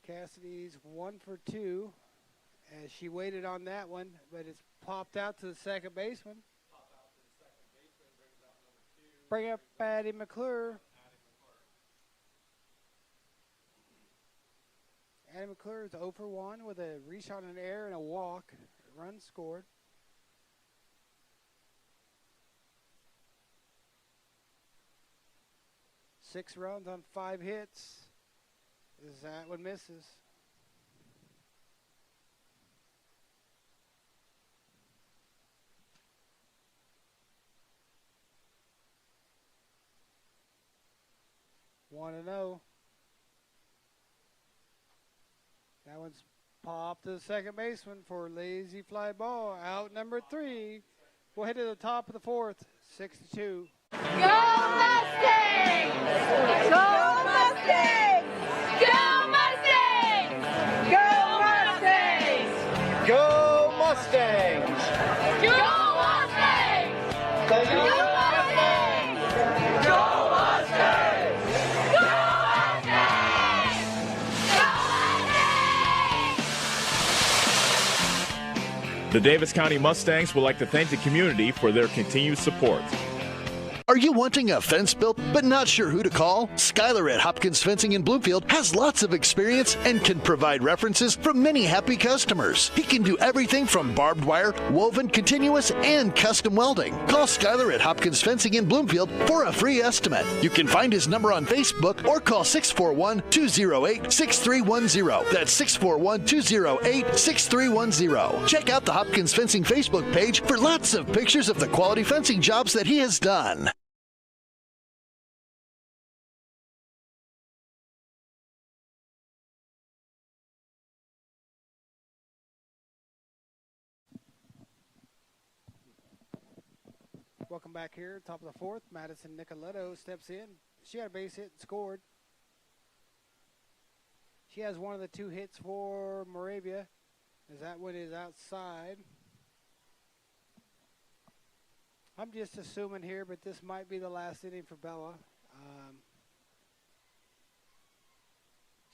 Cassidy's 1 for 2 as she waited on that one, but it's popped out to the second baseman. Bring up Addie McClure. Addie McClure is 0 for 1 with a reach on an error and a walk. Run scored. Six runs on 5 hits. That one misses. One and 0. That one's popped to the second baseman for lazy fly ball. Out number 3. We'll head to the top of the 4th. 6-2. Go Mustangs! Go Mustangs! Go Mustangs! Go Mustangs! Go Mustangs! Go Mustangs! Go Mustangs! Go Mustangs! The Davis County Mustangs would like to thank the community for their continued support. Are you wanting a fence built but not sure who to call? Skylar at Hopkins Fencing in Bloomfield has lots of experience and can provide references from many happy customers. He can do everything from barbed wire, woven, continuous, and custom welding. Call Skylar at Hopkins Fencing in Bloomfield for a free estimate. You can find his number on Facebook or call 641-208-6310. That's 641-208-6310. Check out the Hopkins Fencing Facebook page for lots of pictures of the quality fencing jobs that he has done. Welcome back here, top of the 4th. Madison Nicoletto steps in. She had a base hit and scored. She has one of the 2 hits for Moravia, as that one is outside. I'm just assuming here, but this might be the last inning for Bella.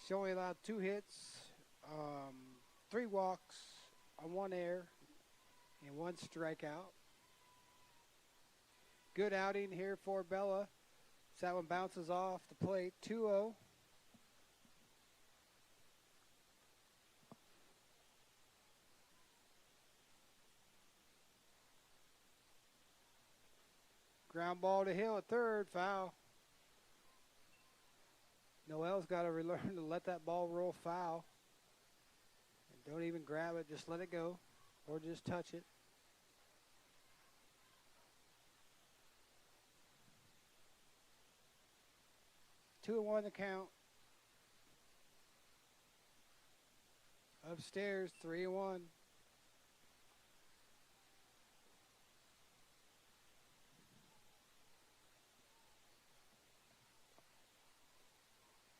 She only allowed 2 hits, 3 walks on 1 error, and 1 strikeout. Good outing here for Bella. So that one bounces off the plate. 2-0. Ground ball to Hill at third. Foul. Noel's got to learn to let that ball roll foul. And don't even grab it. Just let it go. Or just touch it. 2-1 the count. Upstairs, 3-1.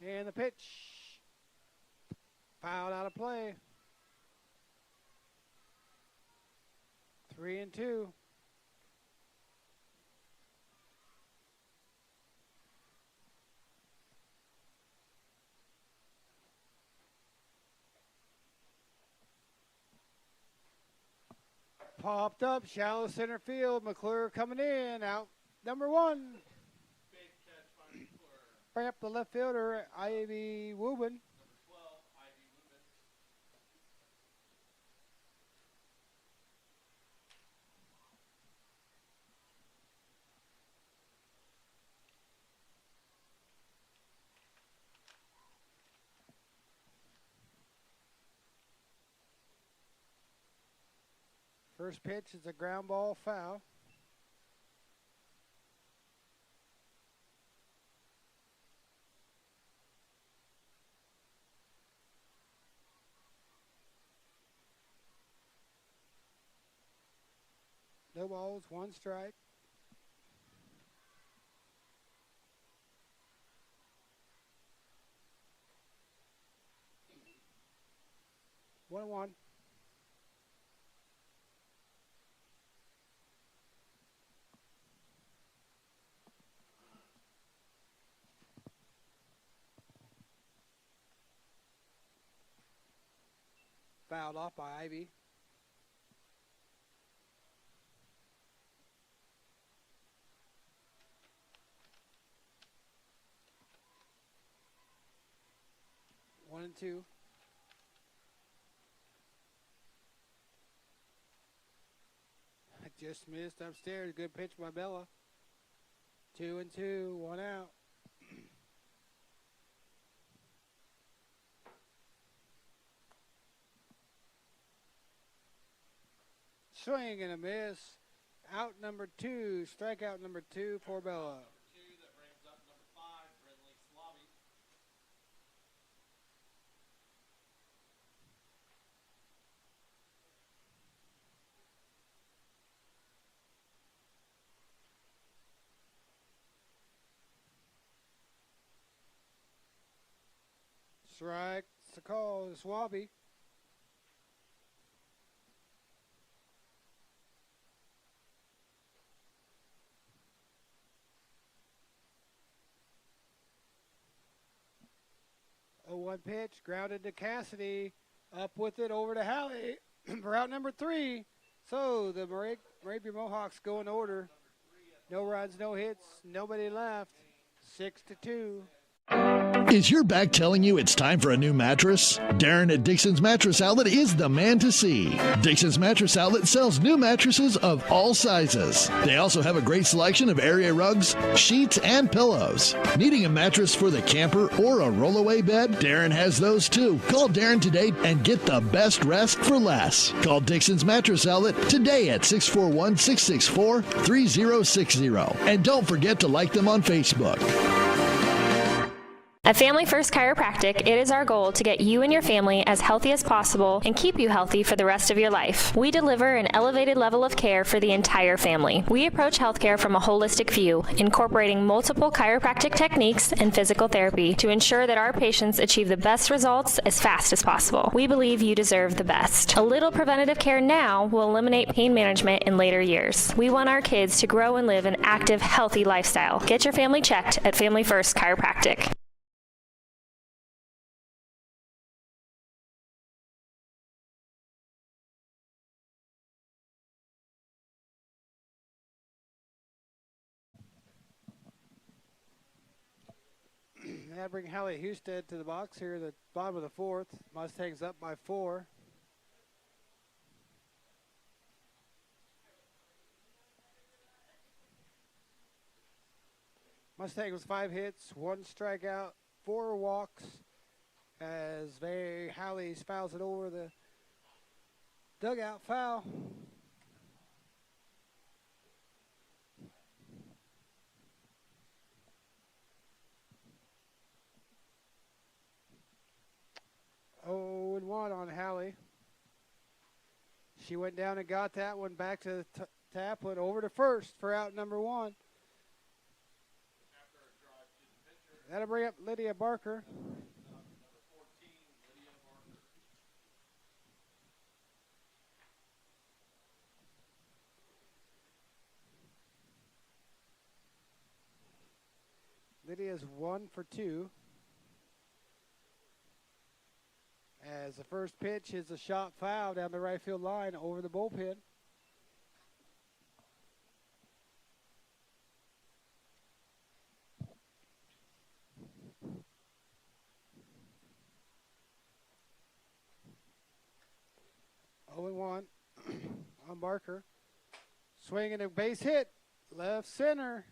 And the pitch. Fouled out of play. 3-2. Popped up, shallow center field. McClure coming in, out number 1. Big catch by McClure. Bring up the left fielder, Ivy Wubin. Number 12, Ivy Lubin. First pitch is a ground ball foul. No balls, 1 strike. One. fouled off by Ivy. One and two. I just missed upstairs. Good pitch by Bella. 2 and 2, 1 out. Swing and a miss. Out number 2. Strikeout number 2 for Bella. That brings up number 5, Brinley Slobby. Strike. It's a call. Swabby. Oh, 1 pitch. Grounded to Cassidy. Up with it over to Hallie for out number 3. So the Moravia Mohawks go in order. No runs, no hits, nobody left. 6-2. Is your back telling you it's time for a new mattress? Darren at Dixon's Mattress Outlet is the man to see. Dixon's Mattress Outlet sells new mattresses of all sizes. They also have a great selection of area rugs, sheets, and pillows. Needing a mattress for the camper or a rollaway bed? Darren has those too. Call Darren today and get the best rest for less. Call Dixon's Mattress Outlet today at 641-664-3060. And don't forget to like them on Facebook. At Family First Chiropractic, it is our goal to get you and your family as healthy as possible and keep you healthy for the rest of your life. We deliver an elevated level of care for the entire family. We approach healthcare from a holistic view, incorporating multiple chiropractic techniques and physical therapy to ensure that our patients achieve the best results as fast as possible. We believe you deserve the best. A little preventative care now will eliminate pain management in later years. We want our kids to grow and live an active, healthy lifestyle. Get your family checked at Family First Chiropractic. That bring Hallie Husted to the box here at the bottom of the 4th. Mustangs up by 4. Mustang was 5 hits, 1 strikeout, 4 walks as Hallie fouls it over the dugout foul. Oh, and 1 on Hallie. She went down and got that one back to the tap, went over to first for out number 1. That'll bring up Lydia Barker. Lydia's 1 for 2. As the first pitch is a shot foul down the right field line over the bullpen. Oh and 1 on Barker. Swinging a base hit, left center.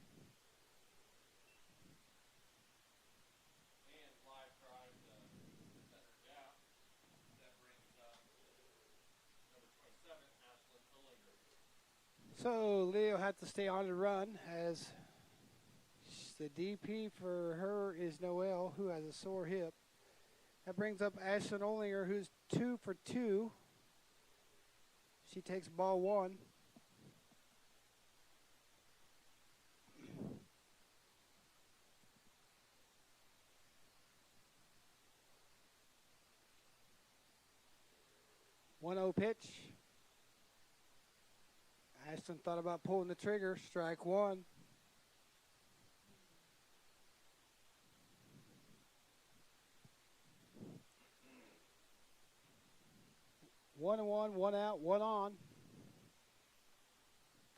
So Leo had to stay on the run as the DP for her is Noelle, who has a sore hip. That brings up Ashlyn Olinger, who's 2 for 2. She takes ball 1. One 0 pitch. Ashton thought about pulling the trigger. Strike 1. 1-1, 1 out, 1 on.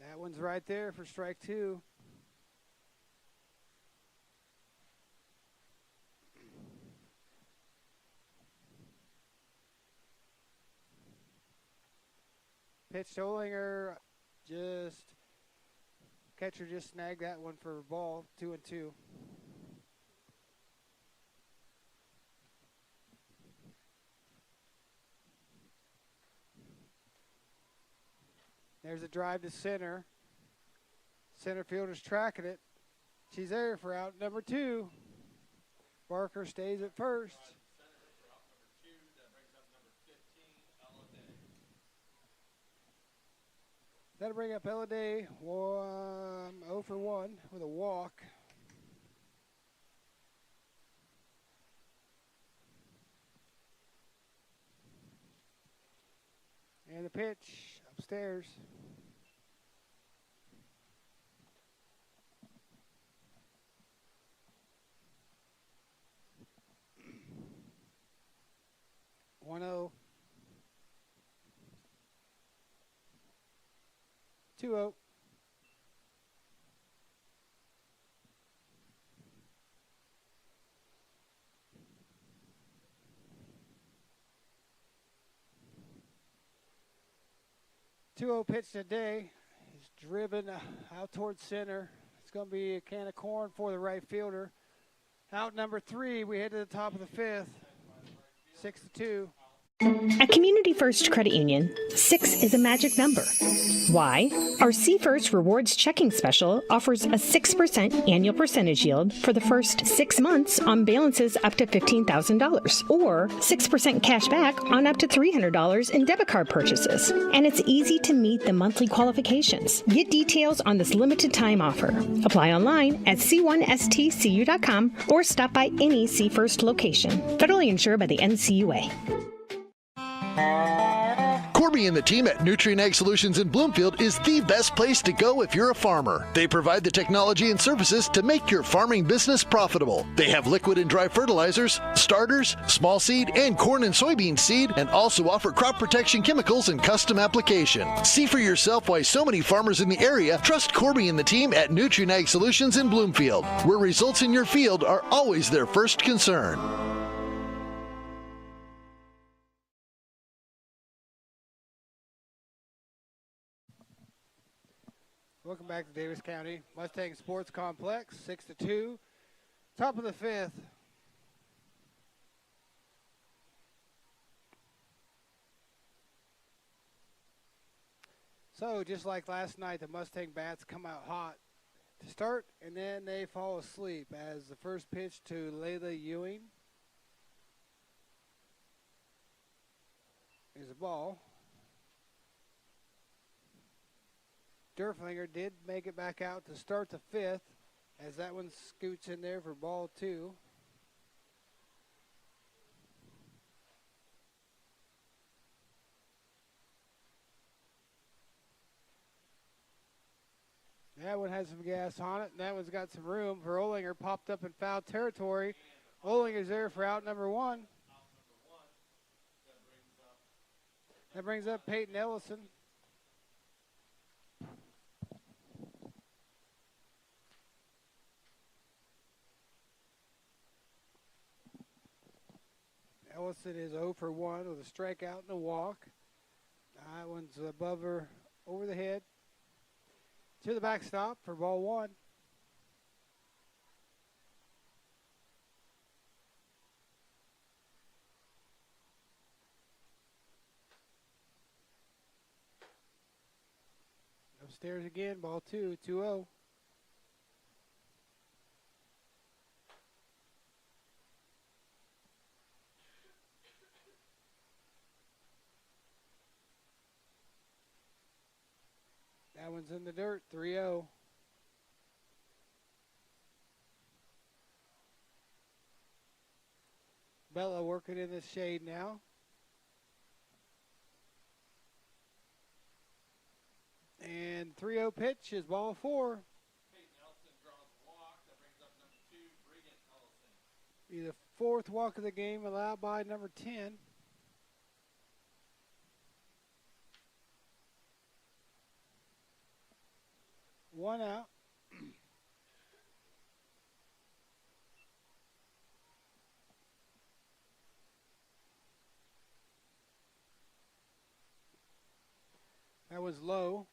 That one's right there for strike 2. Pitch to Olinger, catcher just snagged that one for ball, 2-2. There's a drive to center. Center fielder's tracking it. She's there for out number 2. Barker stays at first. That'll bring up Ella Day, 0 for 1 with a walk. And the pitch upstairs. One 0. 2-0. Pitch today. He's driven out towards center. It's going to be a can of corn for the right fielder. Out number 3, we head to the top of the 5th. 6-2. At Community First Credit Union, 6 is a magic number. Why? Our See First Rewards checking special offers a 6% annual percentage yield for the first 6 months on balances up to $15,000, or 6% cash back on up to $300 in debit card purchases. And it's easy to meet the monthly qualifications. Get details on this limited time offer. Apply online at c1stcu.com or stop by any See First location. Federally insured by the NCUA. Corby and the team at Nutrien Ag Solutions in Bloomfield is the best place to go if you're a farmer. They provide the technology and services to make your farming business profitable. They have liquid and dry fertilizers, starters, small seed, and corn and soybean seed, and also offer crop protection chemicals and custom application. See for yourself why so many farmers in the area trust Corby and the team at Nutrien Ag Solutions in Bloomfield, where results in your field are always their first concern. Welcome back to Davis County Mustang Sports Complex, 6-2. Top of the 5th. So just like last night, the Mustang bats come out hot to start, and then they fall asleep as the first pitch to Layla Ewing is a ball. Derflinger did make it back out to start the 5th, as that one scoots in there for ball 2. That one has some gas on it, and that one's got some room for Olinger. Popped up in foul territory. Olinger's there for out number 1. That brings up Peyton Ellison. Ellison is 0 for 1 with a strikeout and a walk. That one's above her, over the head. To the backstop for ball 1. Upstairs again, ball 2, 2-0. That one's in the dirt, 3-0. Bella working in the shade now. And 3-0 pitch is ball 4. Be the 4th walk of the game allowed by number 10. One out. That was low.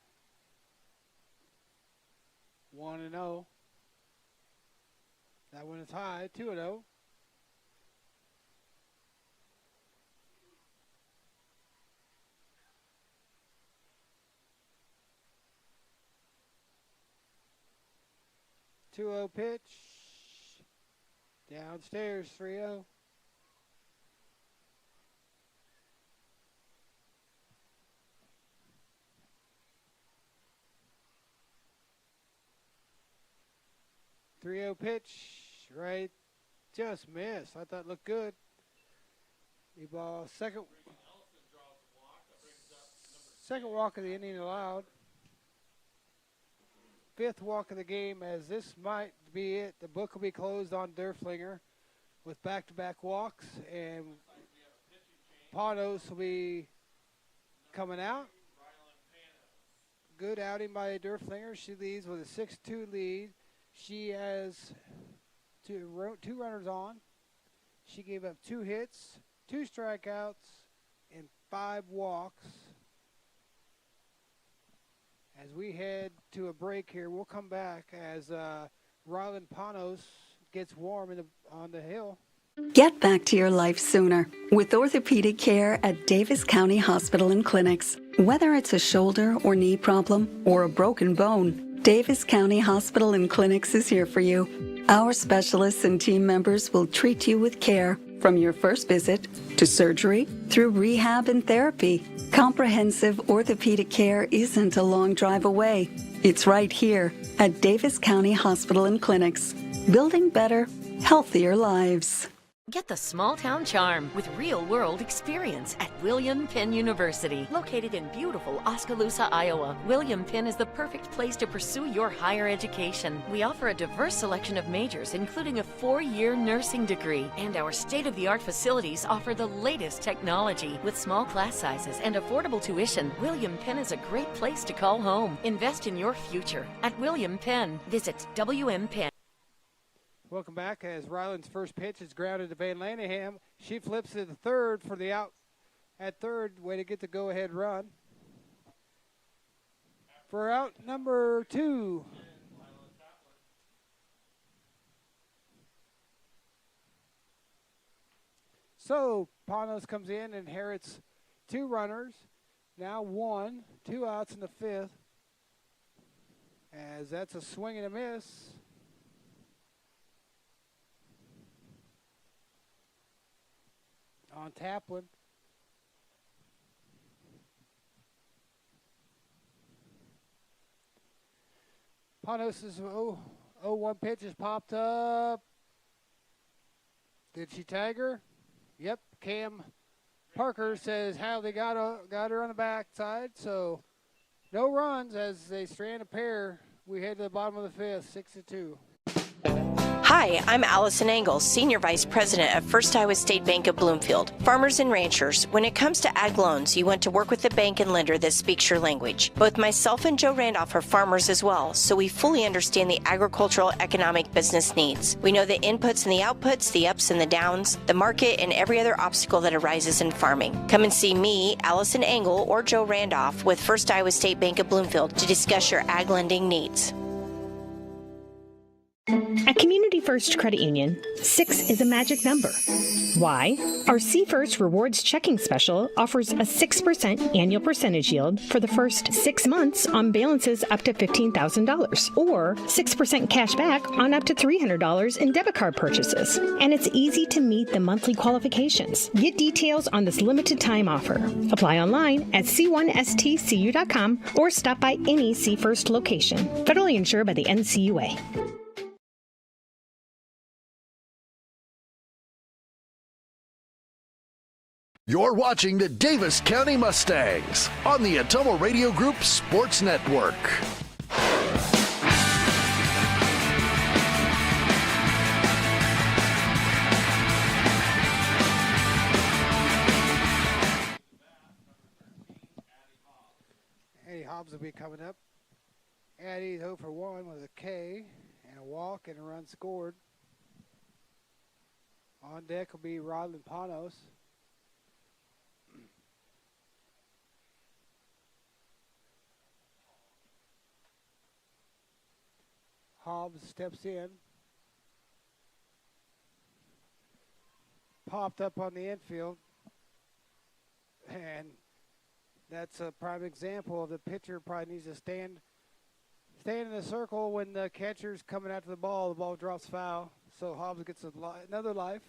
1-0. That one is high. 2-0. Pitch. Downstairs, 3-0. Pitch, right, just missed. I thought it looked good. The ball, second walk of the inning allowed. Fifth walk of the game, as this might be it. The book will be closed on Derflinger with back-to-back walks, and Panos will be coming out. Good outing by Derflinger. She leads with a 6-2 lead. She has two runners on. She gave up 2 hits, 2 strikeouts, and 5 walks. As we head to a break here, we'll come back as Rylan Panos gets warm on the hill. Get back to your life sooner with orthopedic care at Davis County Hospital and Clinics. Whether it's a shoulder or knee problem or a broken bone, Davis County Hospital and Clinics is here for you. Our specialists and team members will treat you with care from your first visit to surgery through rehab and therapy. Comprehensive orthopedic care isn't a long drive away. It's right here at Davis County Hospital and Clinics, building better, healthier lives. Get the small town charm with real-world experience at William Penn University. Located in beautiful Oskaloosa, Iowa, William Penn is the perfect place to pursue your higher education. We offer a diverse selection of majors, including a 4-year nursing degree. And our state-of-the-art facilities offer the latest technology. With small class sizes and affordable tuition, William Penn is a great place to call home. Invest in your future at William Penn. Visit WMPenn. Welcome back as Ryland's first pitch is grounded to Van Lanningham. She flips to the third for the out at third. Way to get the go-ahead run. For out number 2. So Panos comes in and inherits 2 runners. Now 1, 2 outs in the 5th. As that's a swing and a miss. On Taplin. Panos' 0-1 pitch has popped up. Did she tag her? Yep. Cam Parker says how they got her on the backside. So no runs as they strand a pair. We head to the bottom of the 5th, 6-2. Hi, I'm Allison Engel, Senior Vice President at First Iowa State Bank of Bloomfield. Farmers and ranchers, when it comes to ag loans, you want to work with a bank and lender that speaks your language. Both myself and Joe Randolph are farmers as well, so we fully understand the agricultural economic business needs. We know the inputs and the outputs, the ups and the downs, the market, and every other obstacle that arises in farming. Come and see me, Allison Engel, or Joe Randolph with First Iowa State Bank of Bloomfield to discuss your ag lending needs. At Community First Credit Union, 6 is a magic number. Why? Our C First Rewards Checking Special offers a 6% annual percentage yield for the first 6 months on balances up to $15,000, or 6% cash back on up to $300 in debit card purchases. And it's easy to meet the monthly qualifications. Get details on this limited time offer. Apply online at c1stcu.com or stop by any C First location. Federally insured by the NCUA. You're watching the Davis County Mustangs on the Atomo Radio Group Sports Network. Eddie Hobbs will be coming up. Addie's 0 for 1 with a K and a walk and a run scored. On deck will be Rodlin Panos. Hobbs steps in. Popped up on the infield. And that's a prime example of the pitcher probably needs to stand in the circle when the catcher's coming after the ball drops foul. So Hobbs gets another life.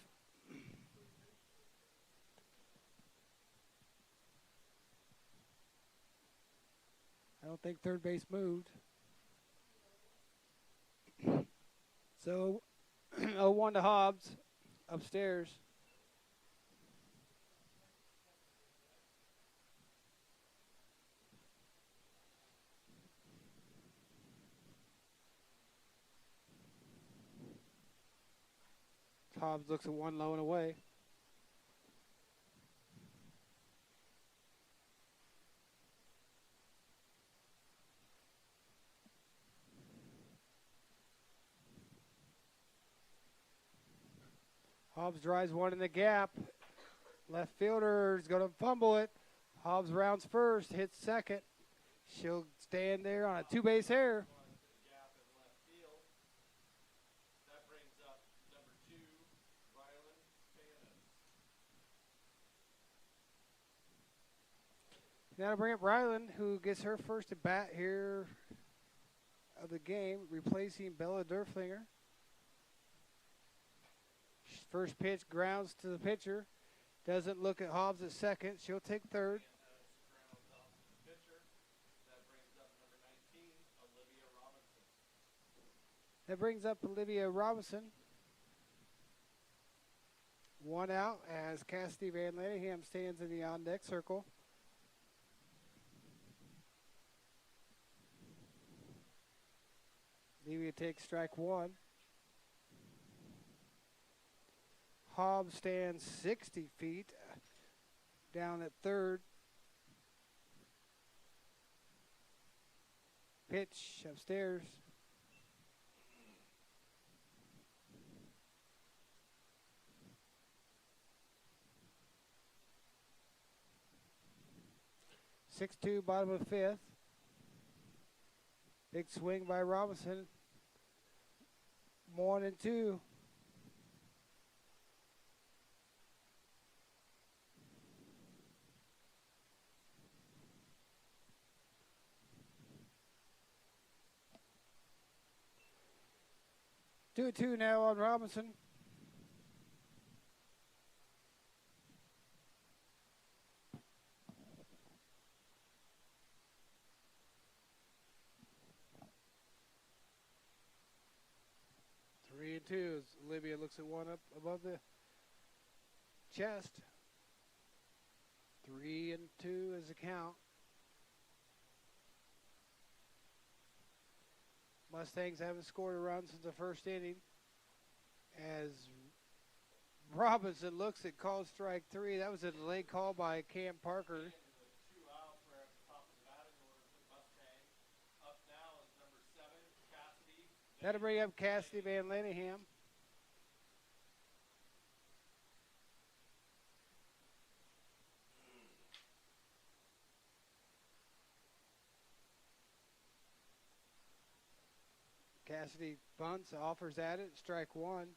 I don't think third base moved. So 0-1 to Hobbs upstairs. Hobbs looks at one low and away. Hobbs drives one in the gap. Left fielder is going to fumble it. Hobbs rounds first, hits second. She'll stand there on a two-base error. Now to bring up Ryland, who gets her first at bat here of the game, replacing Bella Durflinger. First pitch grounds to the pitcher. Doesn't look at Hobbs at second. She'll take third. That brings up Olivia Robinson. One out as Cassidy Van Lanningham stands in the on-deck circle. Olivia takes strike one. Hobbs stands 60 feet down at third. Pitch upstairs. Six-two, bottom of fifth. Big swing by Robinson. 1-2. Two now on Robinson. Three and two as Olivia looks at one up above the chest. 3-2 is the count. Mustangs haven't scored a run since the first inning. As Robinson looks at called strike three. That was a delayed call by Cam Parker. That'll bring up Cassidy Van Lanningham. Cassidy bunts, offers at it, strike one.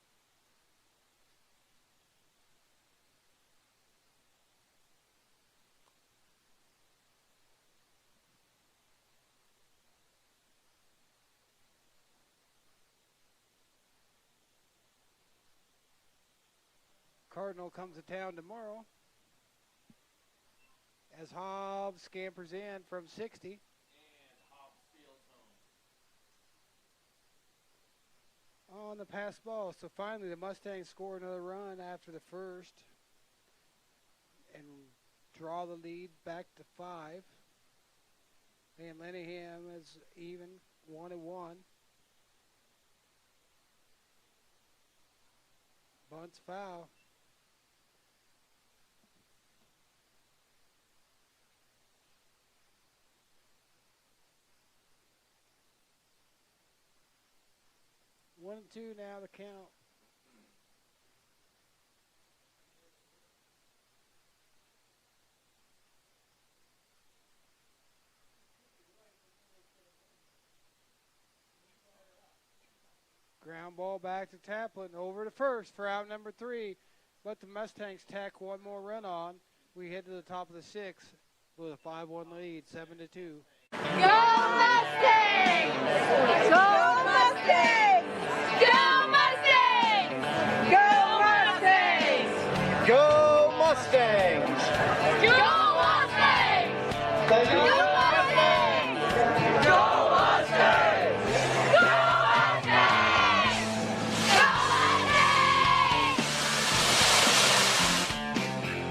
Cardinal comes to town tomorrow as Hobbs scampers in from 60. On the pass ball. So finally the Mustangs score another run after the first and draw the lead back to 5. Van Lanningham is even 1-1. Bunts foul. 1 and 2 now the count. Ground ball back to Taplin, over to first for out number 3. Let the Mustangs tack one more run on. We head to the top of the 6th with a 5-1 lead, 7-2. Go Mustangs! Go Mustangs! Go Mustangs! Go Mustangs! Go Mustangs! Go Mustangs! Go Mustangs! Go Mustangs!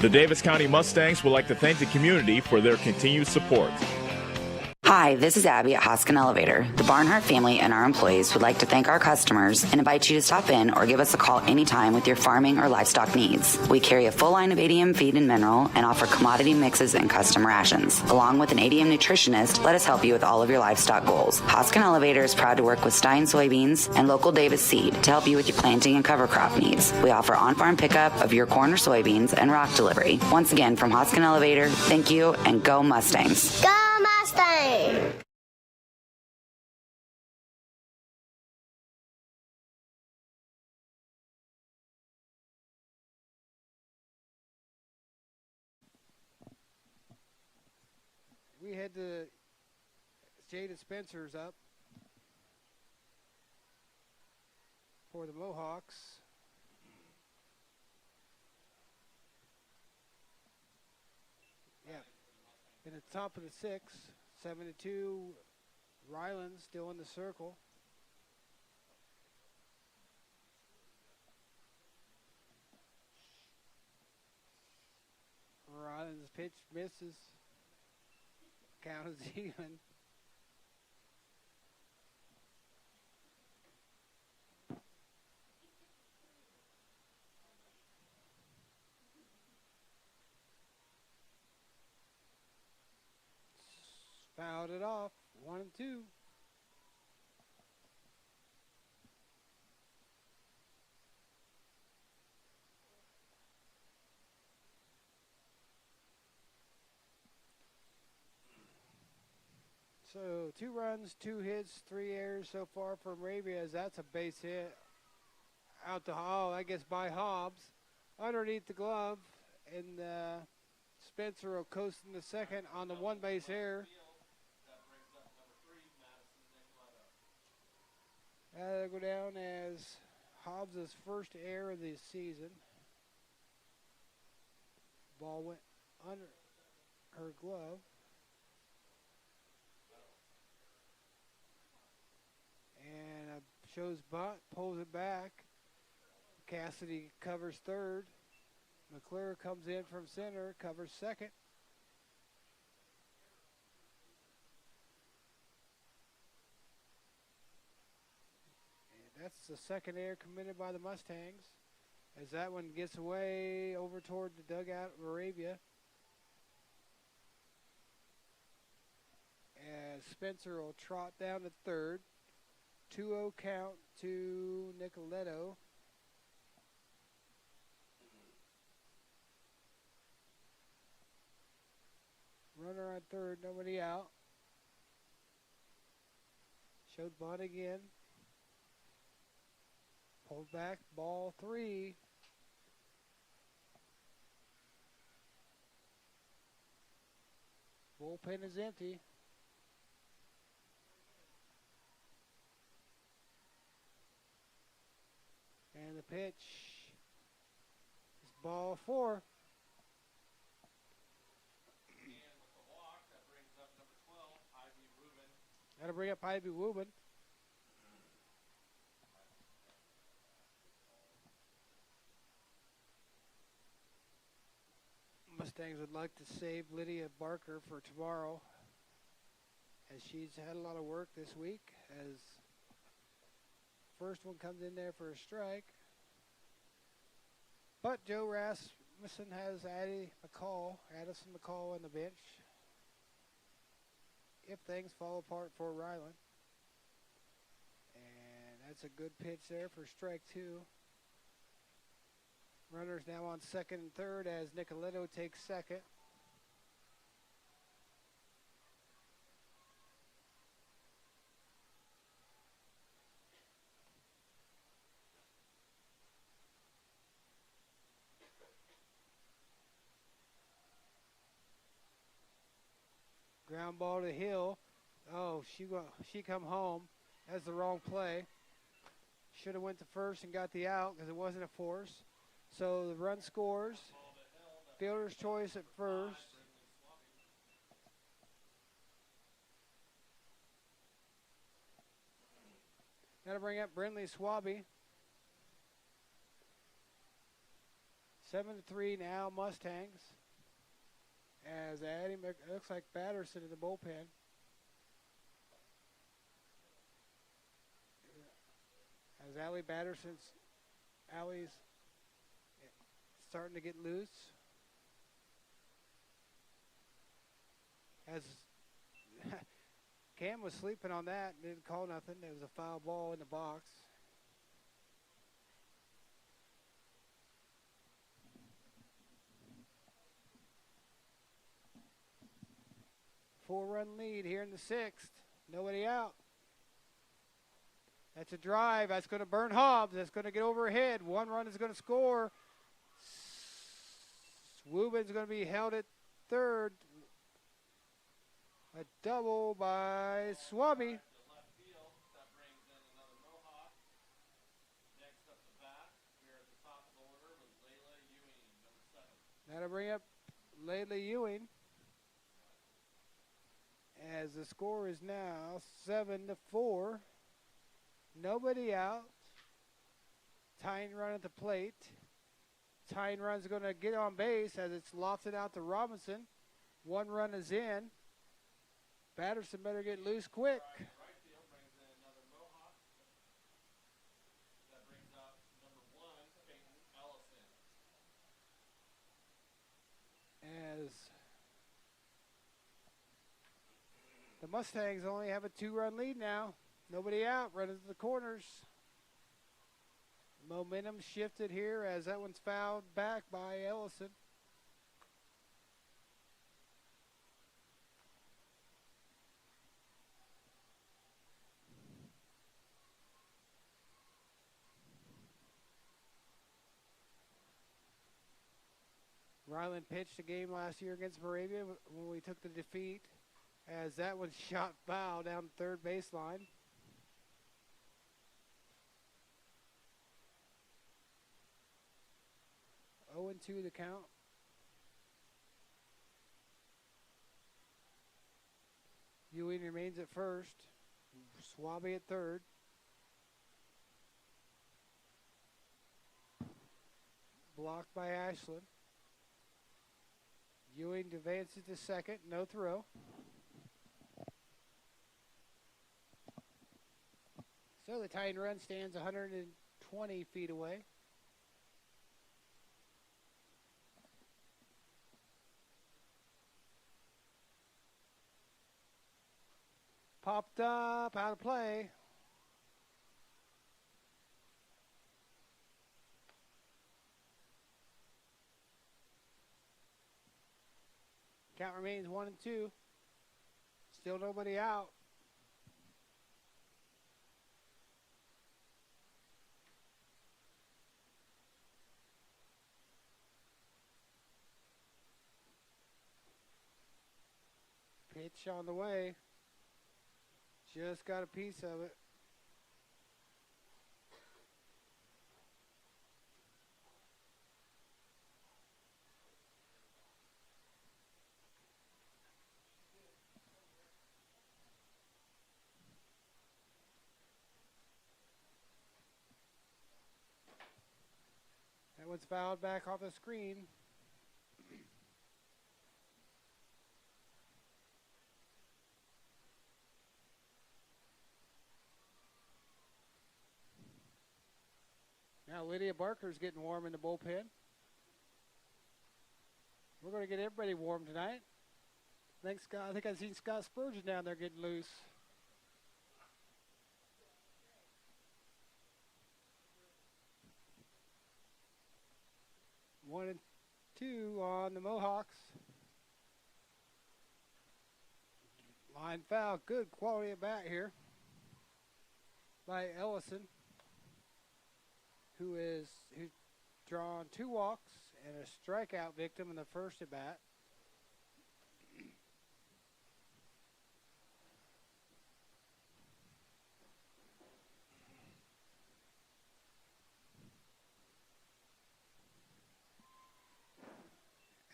The Davis County Mustangs would like to thank the community for their continued support. Hi, this is Abby at Hoskin Elevator. The Barnhart family and our employees would like to thank our customers and invite you to stop in or give us a call anytime with your farming or livestock needs. We carry a full line of ADM feed and mineral and offer commodity mixes and custom rations. Along with an ADM nutritionist, let us help you with all of your livestock goals. Hoskin Elevator is proud to work with Stein soybeans and local Davis seed to help you with your planting and cover crop needs. We offer on-farm pickup of your corn or soybeans and rock delivery. Once again, from Hoskin Elevator, thank you and go Mustangs. Go Mustangs! We head to Jada Spencer's up for the Mohawks. Yeah. In the top of the 6th, 7-2. Ryland still in the circle. Ryland's pitch misses. Count is even. Fouled it off. 1 and 2. So 2 runs, 2 hits, 3 errors so far from Moravia, as that's a base hit out to I guess by Hobbs underneath the glove, and Spencer will coast in the second on the 1 base error. That'll go down as Hobbs' first error of the season. Ball went under her glove. And shows bunt, pulls it back. Cassidy covers third. McClure comes in from center, covers second. And that's the second error committed by the Mustangs, as that one gets away over toward the dugout of Moravia. As Spencer will trot down to third. 2-0 count to Nicoletto. Runner on third, nobody out. Showed bunt again. Pulled back, ball 3. Bullpen is empty. And the pitch is ball 4. That'll bring up Ivy Wubin. Mustangs would like to save Lydia Barker for tomorrow, as she's had a lot of work this week, as first one comes in there for a strike. But Joe Rasmussen has Addison McCall on the bench if things fall apart for Ryland. And That's a good pitch there for strike 2. Runners now on second and third as Nicoletto takes second. Ground ball to Hill. Oh, she come home. That's the wrong play. Should have went to first and got the out because it wasn't a force. So the run scores. Fielder's choice at first. That'll bring up Brindley Swaby. 7-3 now, Mustangs. As Addie, looks like Batterson in the bullpen. As Allie's starting to get loose. As Cam was sleeping on that and didn't call nothing. There was a foul ball in the box. Four-run lead here in the sixth. Nobody out. That's a drive. That's going to burn Hobbs. That's going to get overhead. One run is going to score. Swubin's going to be held at third. A double by Swaby. That'll bring up Layla Ewing. As the score is now 7-4. Nobody out. Tying run at the plate. Tying run's going to get on base as it's lofted out to Robinson. One run is in. Batterson better get loose quick. As the Mustangs only have a 2-run lead now. Nobody out, running to the corners. Momentum shifted here as that one's fouled back by Ellison. Ryland pitched a game last year against Moravia when we took the defeat, as that one shot foul down third baseline. Oh, 0-2 the count. Ewing remains at first. Swaby at third. Blocked by Ashland. Ewing advances to second. No throw. So the tying run stands 120 feet away. Popped up, out of play. Count remains 1-2. Still nobody out. Pitch on the way. Just got a piece of it. That one's fouled back off the screen. Now Lydia Barker's getting warm in the bullpen. We're going to get everybody warm tonight. Thanks, Scott. I think I've seen Scott Spurgeon down there getting loose. 1-2 on the Mohawks. Line foul, good quality at bat here by Ellison, who's drawn 2 walks and a strikeout victim in the first at bat.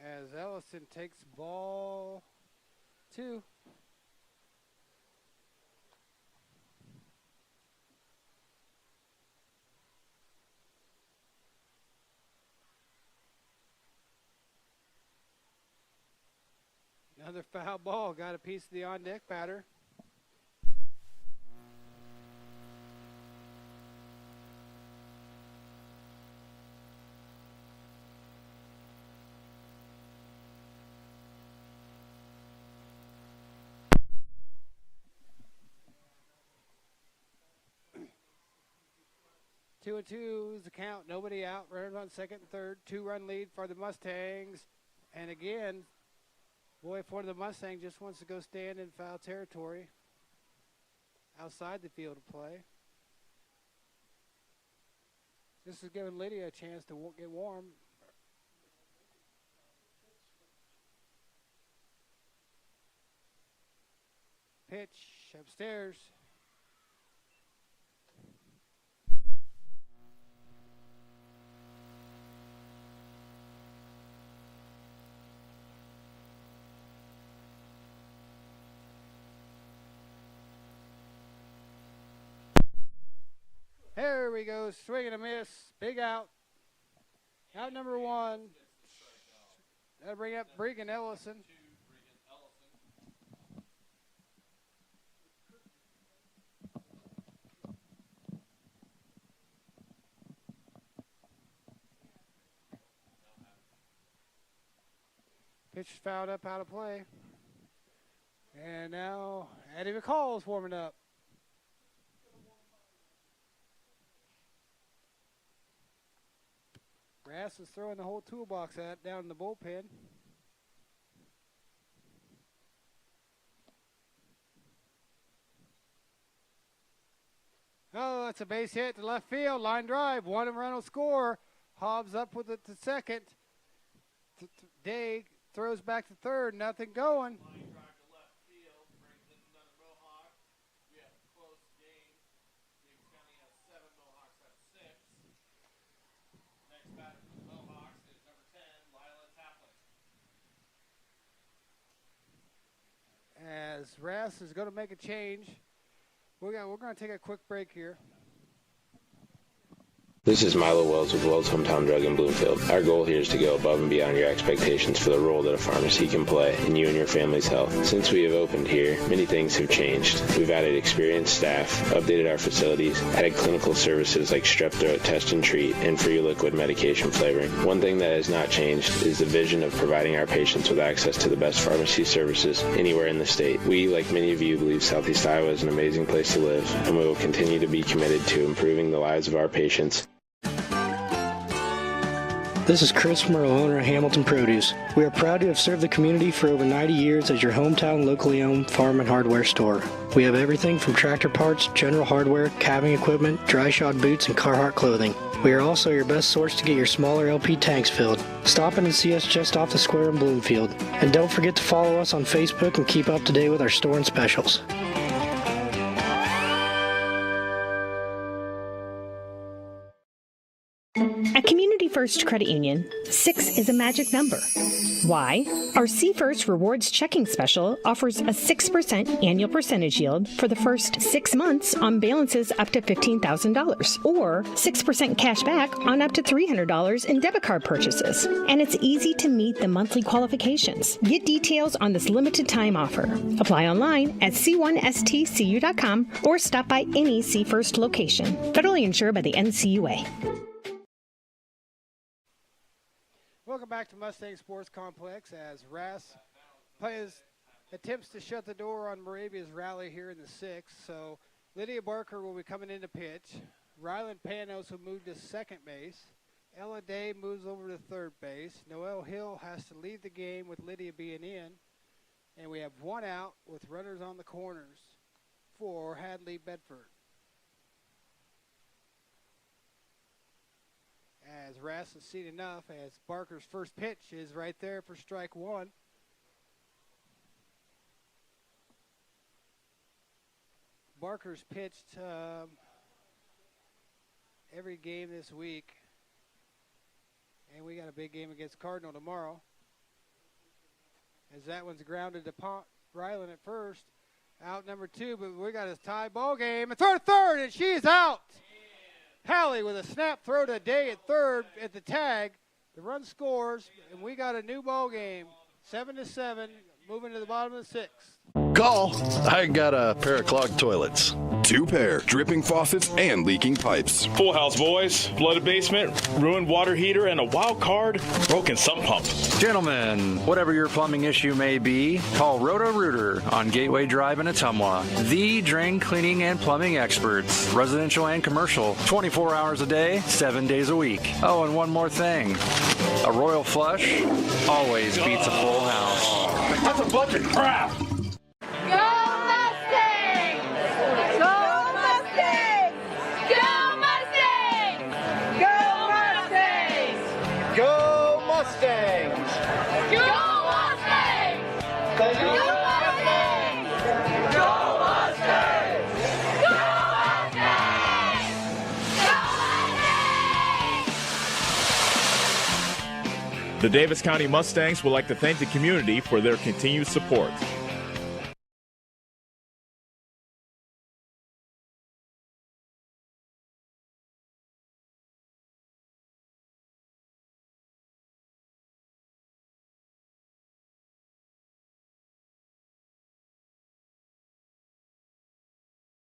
As Ellison takes ball 2. Another foul ball, got a piece of the on-deck batter. Two and two is the count. Nobody out. Runners on second and third. 2-run lead for the Mustangs. And again, boy, if one of the Mustangs just wants to go stand in foul territory outside the field of play. This is giving Lydia a chance to get warm. Pitch upstairs. There we go, swing and a miss, big out. Out number 1. That'll bring up Bregan Ellison. Pitch fouled up out of play. And now Eddie McCall's warming up. Grass is throwing the whole toolbox down in the bullpen. Oh, that's a base hit to left field. Line drive. 1 run will score. Hobbs up with it to second. Day throws back to third. Nothing going. Line drive to left field brings in another Mohawk. We have a close game. Davis County has 7, Mohawks have 6. Next batter for the Mohawks is number 10, Lila Taplin. As Rass is going to make a change, we're going to take a quick break here. This is Milo Wells with Wells Hometown Drug in Bloomfield. Our goal here is to go above and beyond your expectations for the role that a pharmacy can play in you and your family's health. Since we have opened here, many things have changed. We've added experienced staff, updated our facilities, added clinical services like strep throat test and treat, and free liquid medication flavoring. One thing that has not changed is the vision of providing our patients with access to the best pharmacy services anywhere in the state. We, like many of you, believe Southeast Iowa is an amazing place to live, and we will continue to be committed to improving the lives of our patients. This is Chris Merle, owner of Hamilton Produce. We are proud to have served the community for over 90 years as your hometown locally owned farm and hardware store. We have everything from tractor parts, general hardware, calving equipment, dry shod boots, and Carhartt clothing. We are also your best source to get your smaller LP tanks filled. Stop in and see us just off the square in Bloomfield. And don't forget to follow us on Facebook and keep up to date with our store and specials. At Community First Credit Union, 6 is a magic number. Why? Our C First Rewards Checking Special offers a 6% annual percentage yield for the first 6 months on balances up to $15,000, or 6% cash back on up to $300 in debit card purchases. And it's easy to meet the monthly qualifications. Get details on this limited time offer. Apply online at c1stcu.com or stop by any C First location. Federally insured by the NCUA. Welcome back to Mustang Sports Complex as Rass attempts to shut the door on Moravia's rally here in the 6th. So Lydia Barker will be coming in to pitch. Ryland Panos will move to second base. Ella Day moves over to third base. Noelle Hill has to leave the game with Lydia being in. And we have one out with runners on the corners for Hadley Bedford. As Rass has seen enough, as Barker's first pitch is right there for strike one. Barker's pitched every game this week. And we got a big game against Cardinal tomorrow. As that one's grounded to Ryland at first. Out number 2, but we got a tie ball game. And throw to third, and she's out. Hallie with a snap throw to Day at third at the tag. The run scores, and we got a new ball game. 7-7, moving to the bottom of the 6th. Call. I got a pair of clogged toilets. 2 pair, dripping faucets and leaking pipes. Full house, boys. Flooded basement, ruined water heater, and a wild card, broken sump pump. Gentlemen, whatever your plumbing issue may be, call Roto-Rooter on Gateway Drive in Ottumwa. The drain cleaning and plumbing experts, residential and commercial, 24 hours a day, 7 days a week. Oh, and one more thing. A royal flush always beats a full house. That's a bunch of crap. Go Mustangs! Go Mustangs! Go Mustangs! Go Mustangs! Go Mustangs! Go Mustangs! Thank you. Go Mustangs! Go Mustangs! Go Mustangs! The Davis County Mustangs would like to thank the community for their continued support.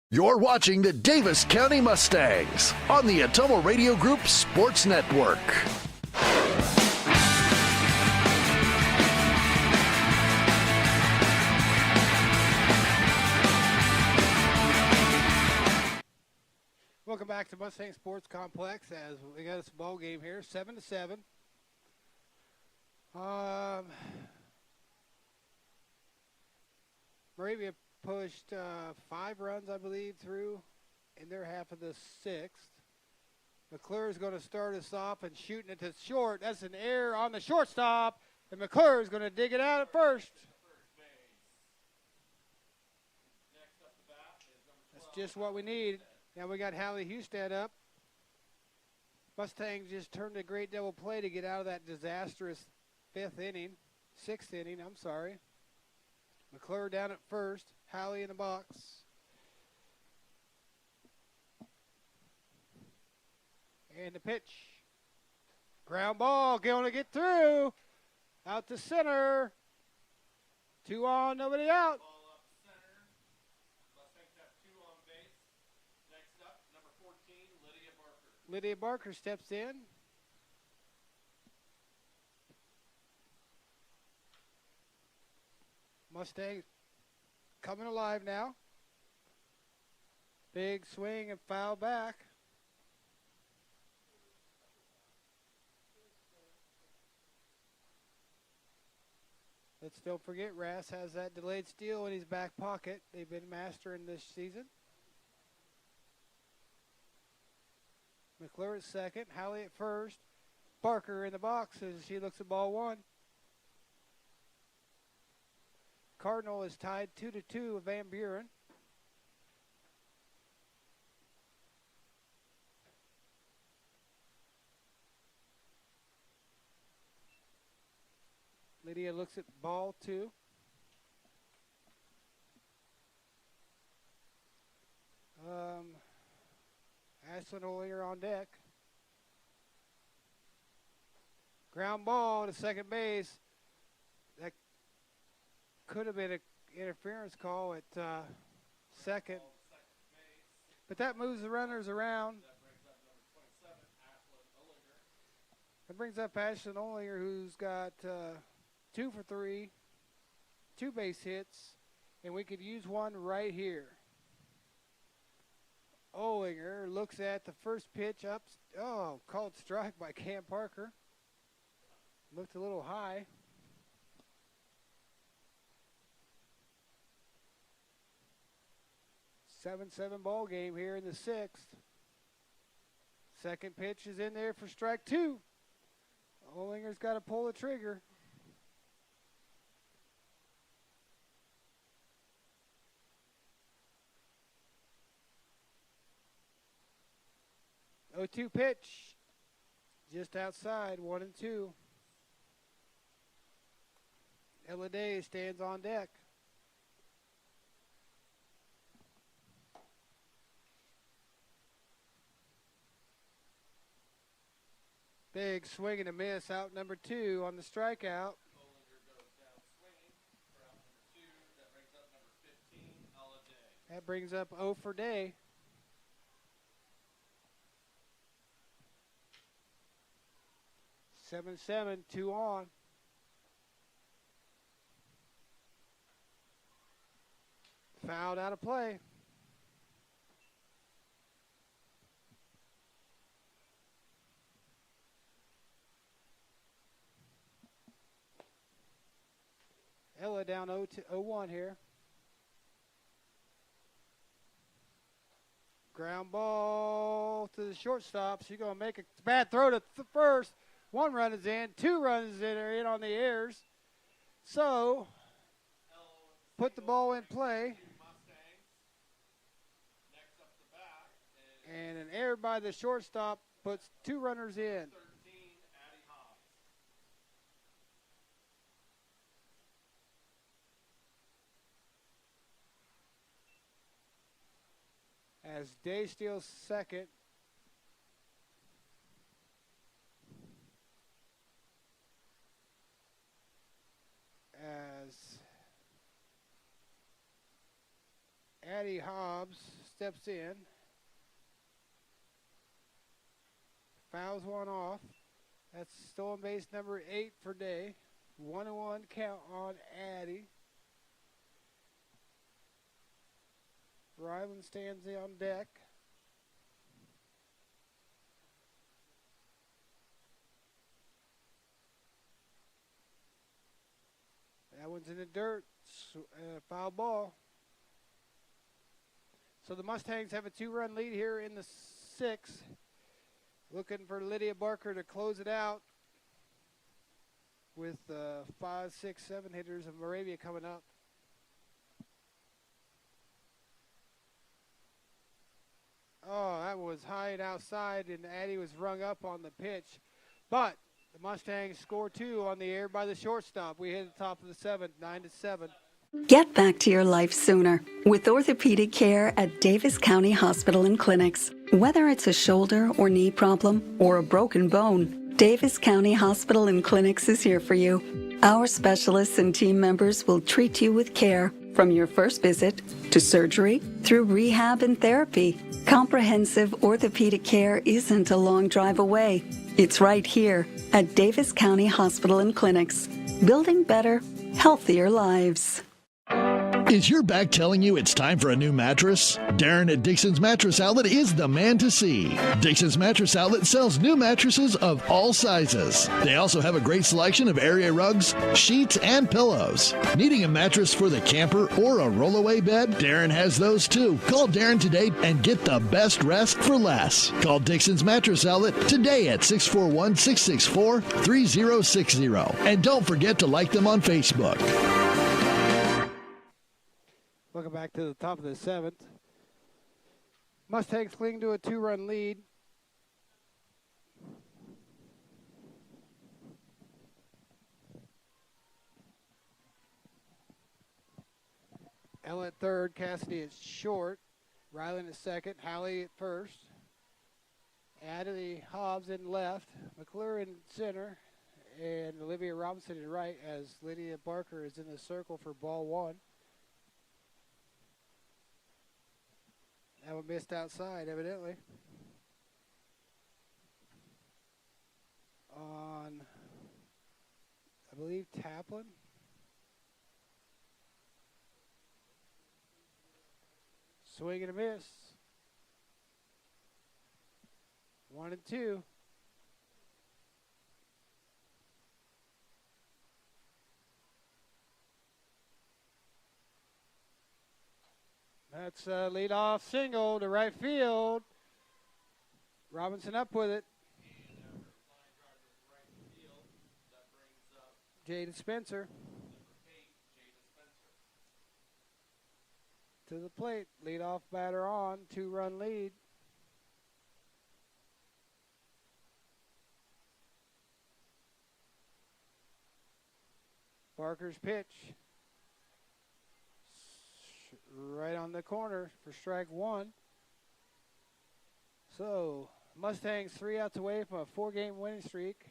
You're watching the Davis County Mustangs on the Ottumwa Radio Group Sports Network. Welcome back to Mustang Sports Complex as we got a ball game here, 7-7. Moravia pushed 5 runs, I believe, through in their half of the 6th. McClure is going to start us off and shooting it to short. That's an error on the shortstop, and McClure is going to dig it out at first. That's just what we need. Now we got Hallie Hustad up. Mustangs just turned a great double play to get out of that disastrous 6th inning. I'm sorry. McClure down at first. Hallie in the box. And the pitch. Ground ball going to get through. Out to center. 2 on, nobody out. Lydia Barker steps in. Mustangs coming alive now. Big swing and foul back. Let's don't forget Rass has that delayed steal in his back pocket. They've been mastering this season. McClure at second, Hallie at first. Barker in the box as she looks at ball 1. Cardinal is tied 2-2 with Van Buren. Lydia looks at ball 2. Ashlyn Olinger on deck. Ground ball to second base. That could have been an interference call at second. But that moves the runners around. That brings up Ashlyn Olinger, who's got 2 for 3, 2 base hits, and we could use one right here. Olinger looks at the first pitch up. Oh, called strike by Cam Parker. Looked a little high. Seven ball game here in the sixth. Second pitch is in there for strike two. Olinger's got to pull the trigger. Oh, 2 pitch. Just outside, 1-2. Eladay stands on deck. Big swing and a miss, out number 2 on the strikeout. Olinger goes down swinging for out number 2. That brings up number 15, Eladay. That brings up 0 for Day. Seven, 2 on. Fouled out of play. Ella down 0-1 here. Ground ball to the shortstop. She's going to make a bad throw to first. 1 run is in. 2 runs are in on the airs. So, put the ball in play. And an error by the shortstop puts 2 runners in. As Day steals second. As Addie Hobbs steps in. Fouls one off. That's stolen base number 8 for Day. 1-1 count on Addie. Ryland stands on deck. That one's in the dirt. Foul ball. So the Mustangs have a 2-run lead here in the 6th. Looking for Lydia Barker to close it out with 5, 6, 7 hitters of Moravia coming up. Oh, that was high and outside, and Addie was rung up on the pitch. But the Mustangs score 2 on the air by the shortstop. We hit the top of the 7th, 9-7. Get back to your life sooner with orthopedic care at Davis County Hospital and Clinics. Whether it's a shoulder or knee problem or a broken bone, Davis County Hospital and Clinics is here for you. Our specialists and team members will treat you with care from your first visit to surgery through rehab and therapy. Comprehensive orthopedic care isn't a long drive away. It's right here at Davis County Hospital and Clinics, building better, healthier lives. Is your back telling you it's time for a new mattress? Darren at Dixon's Mattress Outlet is the man to see. Dixon's Mattress Outlet sells new mattresses of all sizes. They also have a great selection of area rugs, sheets, and pillows. Needing a mattress for the camper or a rollaway bed? Darren has those too. Call Darren today and get the best rest for less. Call Dixon's Mattress Outlet today at 641-664-3060. And don't forget to like them on Facebook. Welcome back to the top of the 7th. Mustangs cling to a 2-run lead. Ella at third, Cassidy at short, Ryland at second, Hallie at first, Addie Hobbs in left, McClure in center, and Olivia Robinson in right as Lydia Barker is in the circle for ball 1. That one missed outside, evidently. On, I believe, Taplin. Swing and a miss. 1-2. That's a leadoff single to right field. Robinson up with it. Jaden Spencer. To the plate. Leadoff batter on. 2-run lead. Barker's pitch. Right on the corner for strike 1. So, Mustangs 3 outs away from a 4-game winning streak.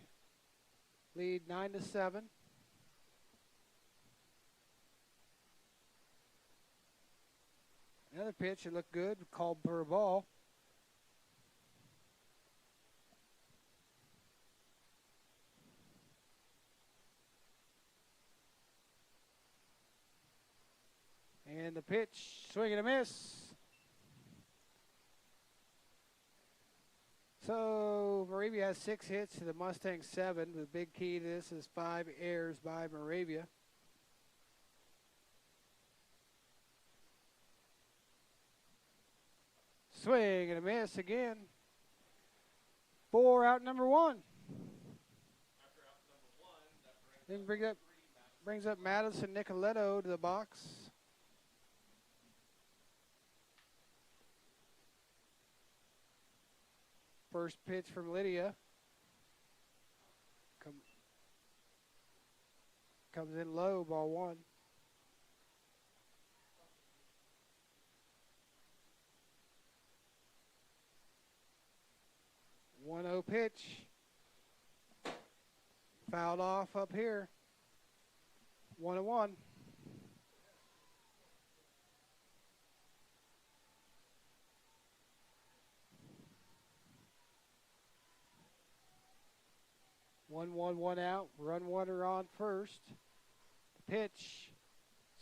Lead 9-7. Another pitch, it looked good, called for a ball. And the pitch, swing and a miss. So Moravia has 6 hits to the Mustangs 7. The big key to this is 5 errors by Moravia. Swing and a miss again. 4 out number 1. Then brings up Madison Nicoletto to the box. First pitch from Lydia. Comes in low, ball 1. One-0 pitch. Fouled off up here. 1-1. One out. Run runner on first. Pitch.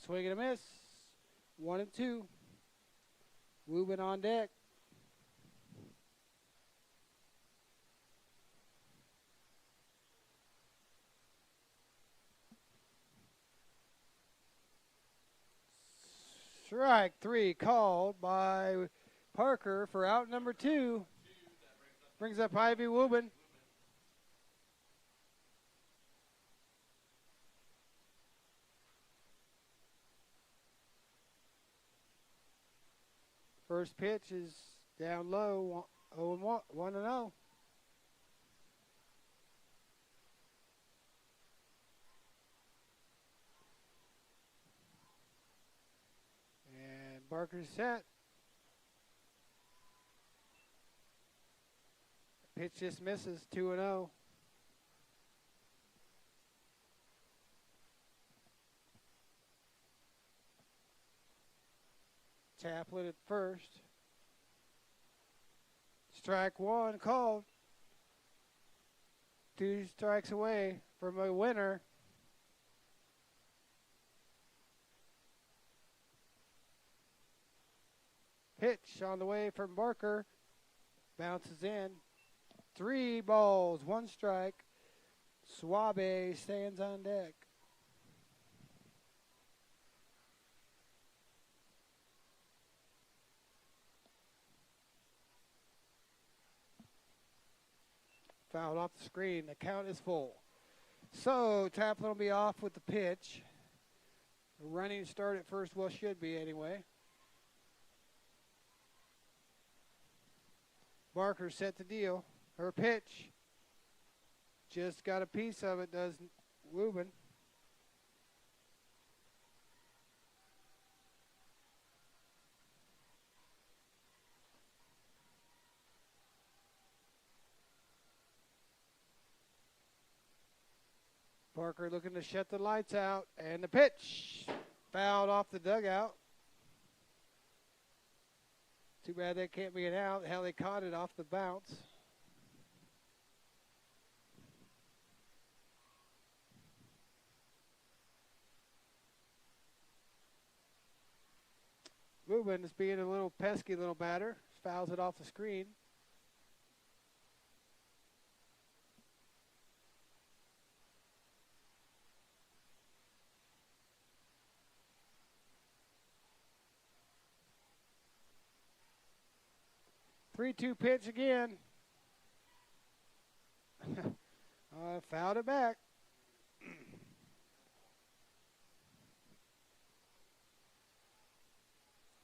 Swing and a miss. 1-2. Wubin on deck. Strike 3 called by Parker for out number 2. Brings up Ivy Wubin. First pitch is down low, 1-0. And Barker's set. Pitch just misses, 2-0. Chaplin at first. Strike 1 called. 2 strikes away from a winner. Pitch on the way from Barker. Bounces in. 3 balls, 1 strike. Suave stands on deck. Fouled off the screen. The count is full. So Taplin will be off with the pitch. A running start at first, well, should be anyway. Barker set the deal. Her pitch. Just got a piece of it, does Wubin. Parker looking to shut the lights out, and the pitch fouled off the dugout. Too bad that can't be an out. Hell, they caught it off the bounce. Rubin is being a little pesky little batter. Fouls it off the screen. 3-2 pitch again. Fouled it back.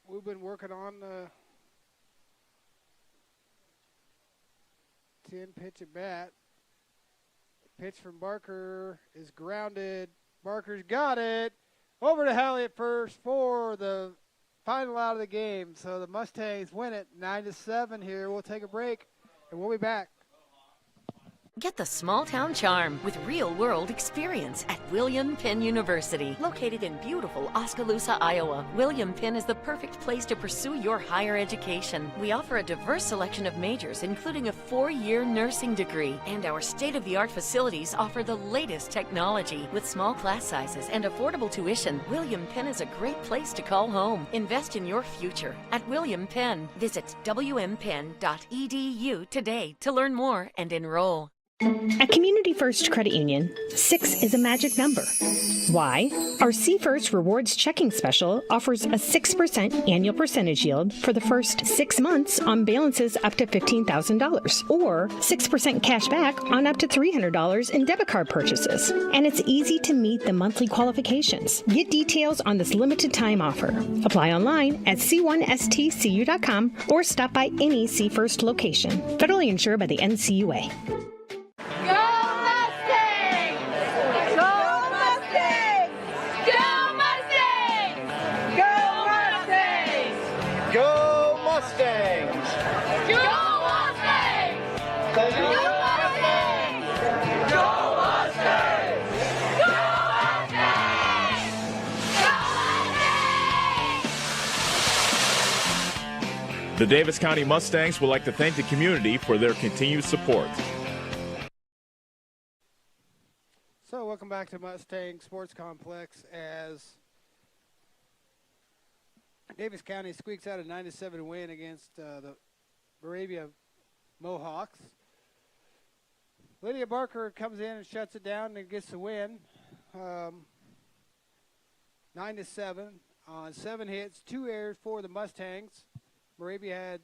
We've been working on the 10 pitch at bat. Pitch from Barker is grounded. Barker's got it. Over to Halley at first for the final out of the game. So the Mustangs win it 9-7 here. We'll take a break and we'll be back. Get the small town charm with real-world experience at William Penn University. Located in beautiful Oskaloosa, Iowa, William Penn is the perfect place to pursue your higher education. We offer a diverse selection of majors, including a 4-year nursing degree. And our state-of-the-art facilities offer the latest technology. With small class sizes and affordable tuition, William Penn is a great place to call home. Invest in your future at William Penn. Visit wmpenn.edu today to learn more and enroll. At Community First Credit Union, 6 is a magic number. Why? Our See First Rewards Checking Special offers a 6% annual percentage yield for the first 6 months on balances up to $15,000, or 6% cash back on up to $300 in debit card purchases. And it's easy to meet the monthly qualifications. Get details on this limited time offer. Apply online at c1stcu.com or stop by any See First location. Federally insured by the NCUA. Go Mustangs! Go Mustangs! Go Mustangs! Go Mustangs! Go Mustangs! Go Mustangs! Go Mustangs! Go Mustangs! Go Mustangs! The Davis County Mustangs would like to thank the community for their continued support. So welcome back to Mustang Sports Complex as Davis County squeaks out a 9-7 win against the Moravia Mohawks. Lydia Barker comes in and shuts it down and gets the win. 9-7 on 7 hits, 2 errors for the Mustangs. Moravia had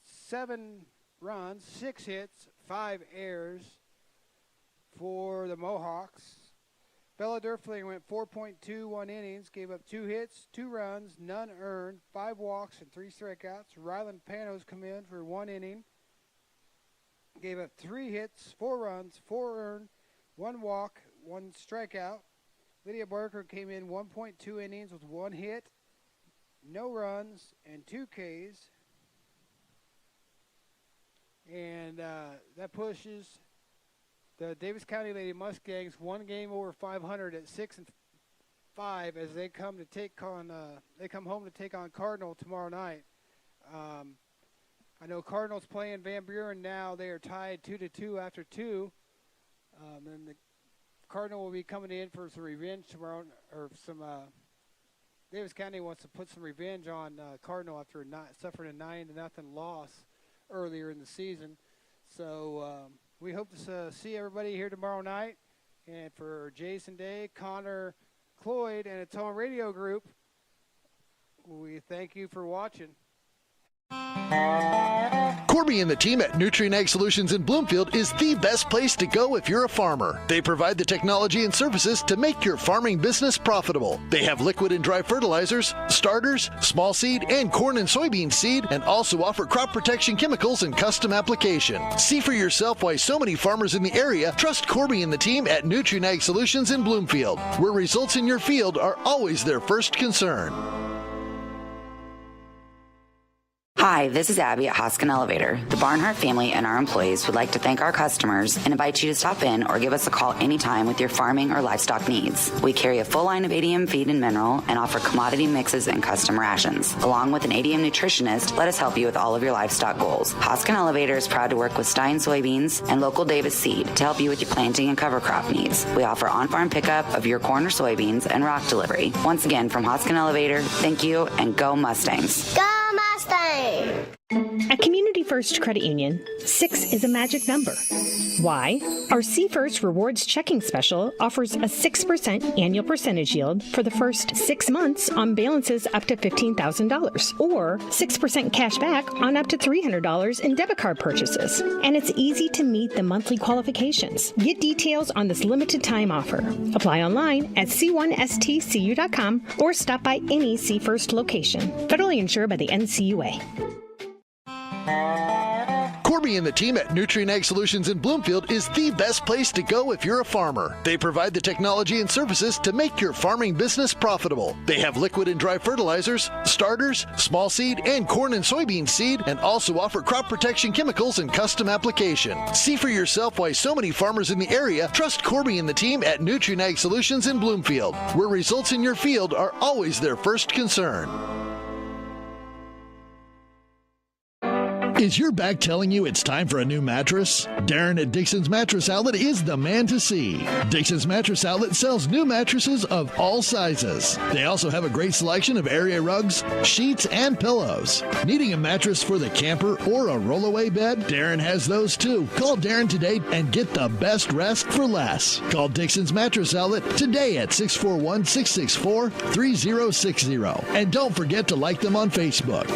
7 runs, 6 hits, 5 errors for the Mohawks. Bella Durfling went 4.21 innings, gave up 2 hits, 2 runs, none earned, 5 walks, and 3 strikeouts. Ryland Panos come in for 1 inning, gave up 3 hits, 4 runs, 4 earned, 1 walk, 1 strikeout. Lydia Barker came in 1.2 innings with 1 hit, no runs, and 2 Ks. And that pushes the Davis County Lady Mustangs 1 game over 500 at 6-5 as they come to take on they come home to take on Cardinal tomorrow night. I know Cardinal's playing Van Buren now. They are tied 2-2 after 2. And the Cardinal will be coming in for some revenge tomorrow, or some. Davis County wants to put some revenge on Cardinal after suffering a 9-0 loss earlier in the season. So. We hope to see everybody here tomorrow night. And for Jason Day, Connor Cloyd, and its home radio group, we thank you for watching. Corby and the team at Nutrien Ag Solutions in Bloomfield is the best place to go if you're a farmer. They provide the technology and services to make your farming business profitable. They have liquid and dry fertilizers, starters, small seed, and corn and soybean seed, and also offer crop protection chemicals and custom application. See for yourself why so many farmers in the area trust Corby and the team at Nutrien Ag Solutions in Bloomfield, where results in your field are always their first concern. Hi, this is Abby at Hoskin Elevator. The Barnhart family and our employees would like to thank our customers and invite you to stop in or give us a call anytime with your farming or livestock needs. We carry a full line of ADM feed and mineral and offer commodity mixes and custom rations. Along with an ADM nutritionist, let us help you with all of your livestock goals. Hoskin Elevator is proud to work with Stein Soybeans and local Davis Seed to help you with your planting and cover crop needs. We offer on-farm pickup of your corn or soybeans and rock delivery. Once again, from Hoskin Elevator, thank you and go Mustangs. Go Mustangs! At Community First Credit Union, 6 is a magic number. Why? Our See First Rewards checking special offers a 6% annual percentage yield for the first 6 months on balances up to $15,000, or 6% cash back on up to $300 in debit card purchases. And it's easy to meet the monthly qualifications. Get details on this limited time offer. Apply online at c1stcu.com or stop by any See First location. Federally insured by the NCUA. Corby and the team at Nutrien Ag Solutions in Bloomfield is the best place to go if you're a farmer. They provide the technology and services to make your farming business profitable. They have liquid and dry fertilizers, starters, small seed, and corn and soybean seed, and also offer crop protection chemicals and custom application. See for yourself why so many farmers in the area trust Corby and the team at Nutrien Ag Solutions in Bloomfield, where results in your field are always their first concern. Is your back telling you it's time for a new mattress? Darren at Dixon's Mattress Outlet is the man to see. Dixon's Mattress Outlet sells new mattresses of all sizes. They also have a great selection of area rugs, sheets, and pillows. Needing a mattress for the camper or a rollaway bed? Darren has those too. Call Darren today and get the best rest for less. Call Dixon's Mattress Outlet today at 641-664-3060. And don't forget to like them on Facebook.